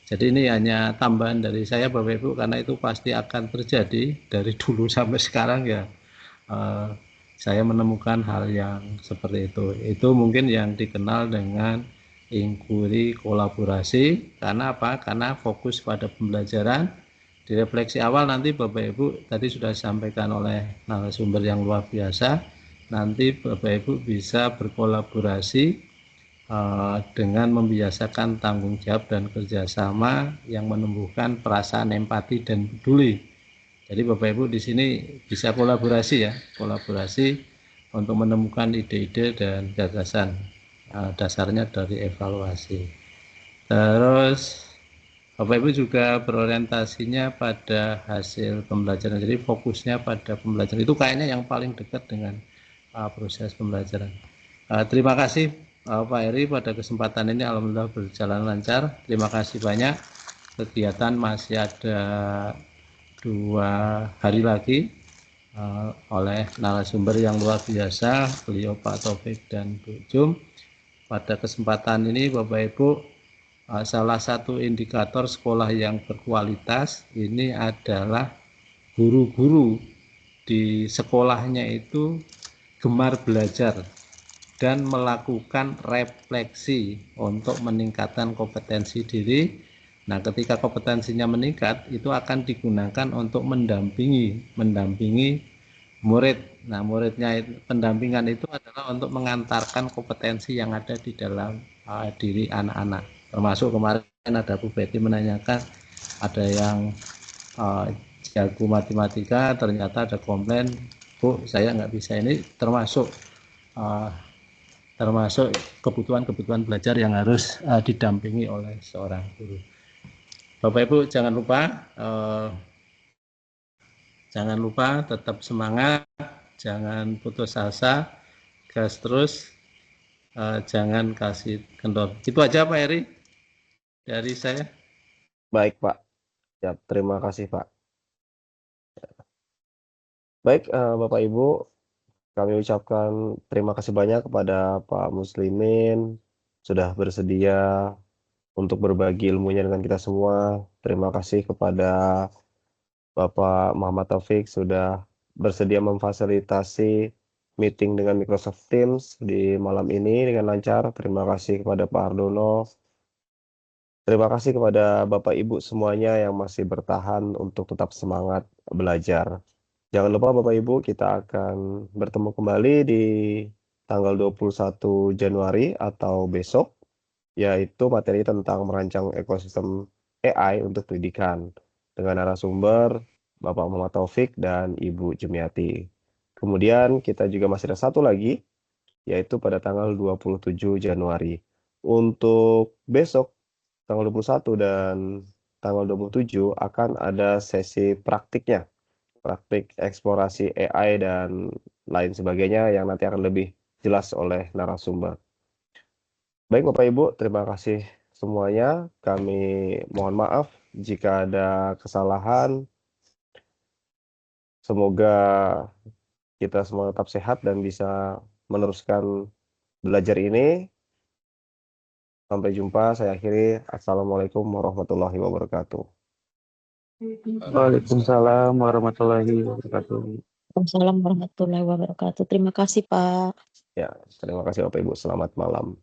Jadi ini hanya tambahan dari saya Bapak Ibu, karena itu pasti akan terjadi dari dulu sampai sekarang ya. Saya menemukan hal yang seperti itu. Itu mungkin yang dikenal dengan inquiry kolaborasi. Karena apa? Karena fokus pada pembelajaran, Di refleksi awal nanti Bapak Ibu tadi sudah disampaikan oleh narasumber yang luar biasa. Nanti Bapak Ibu bisa berkolaborasi dengan membiasakan tanggung jawab dan kerjasama yang menumbuhkan perasaan empati dan peduli. Jadi Bapak Ibu di sini bisa kolaborasi ya, kolaborasi untuk menemukan ide-ide dan gagasan. Dasarnya dari evaluasi. Terus Bapak Ibu juga berorientasinya pada hasil pembelajaran. Jadi fokusnya pada pembelajaran. Itu kayaknya yang paling dekat dengan proses pembelajaran. Terima kasih Pak Heri pada kesempatan ini, alhamdulillah berjalan lancar. Terima kasih banyak. Kegiatan masih ada 2 hari lagi oleh narasumber yang luar biasa, beliau Pak Taufik dan Bu Jum. Pada kesempatan ini Bapak Ibu, salah satu indikator sekolah yang berkualitas ini adalah guru-guru di sekolahnya itu gemar belajar dan melakukan refleksi untuk meningkatkan kompetensi diri. Nah, ketika kompetensinya meningkat, itu akan digunakan untuk mendampingi murid. Nah, pendampingan itu adalah untuk mengantarkan kompetensi yang ada di dalam diri anak-anak. Termasuk kemarin ada Bu Betty menanyakan, ada yang jago matematika, ternyata ada komplain, Bu, saya nggak bisa. Ini termasuk kebutuhan-kebutuhan belajar yang harus didampingi oleh seorang guru. Bapak Ibu jangan lupa tetap semangat, jangan putus asa, gas terus, jangan kasih kendor. Itu aja Pak Heri dari saya. Baik Pak, ya, terima kasih Pak. Baik Bapak Ibu, kami ucapkan terima kasih banyak kepada Pak Muslimin sudah bersedia untuk berbagi ilmunya dengan kita semua. Terima kasih kepada Bapak Muhammad Taufik sudah bersedia memfasilitasi meeting dengan Microsoft Teams di malam ini dengan lancar. Terima kasih kepada Pak Hardono. Terima kasih kepada Bapak Ibu semuanya yang masih bertahan untuk tetap semangat belajar. Jangan lupa Bapak Ibu, kita akan bertemu kembali di tanggal 21 Januari atau besok, yaitu materi tentang merancang ekosistem AI untuk pendidikan dengan narasumber Bapak Muhammad Taufik dan Ibu Jumiati. Kemudian kita juga masih ada satu lagi, yaitu pada tanggal 27 Januari. Untuk besok, tanggal 21 dan tanggal 27 akan ada sesi praktiknya, praktik eksplorasi AI dan lain sebagainya yang nanti akan lebih jelas oleh narasumber. Baik Bapak Ibu, terima kasih semuanya. Kami mohon maaf jika ada kesalahan. Semoga kita semua tetap sehat dan bisa meneruskan belajar ini. Sampai jumpa, saya akhiri. Assalamualaikum warahmatullahi wabarakatuh. Waalaikumsalam warahmatullahi wabarakatuh. Waalaikumsalam warahmatullahi wabarakatuh. Terima kasih Pak. Ya, terima kasih Bapak Ibu. Selamat malam.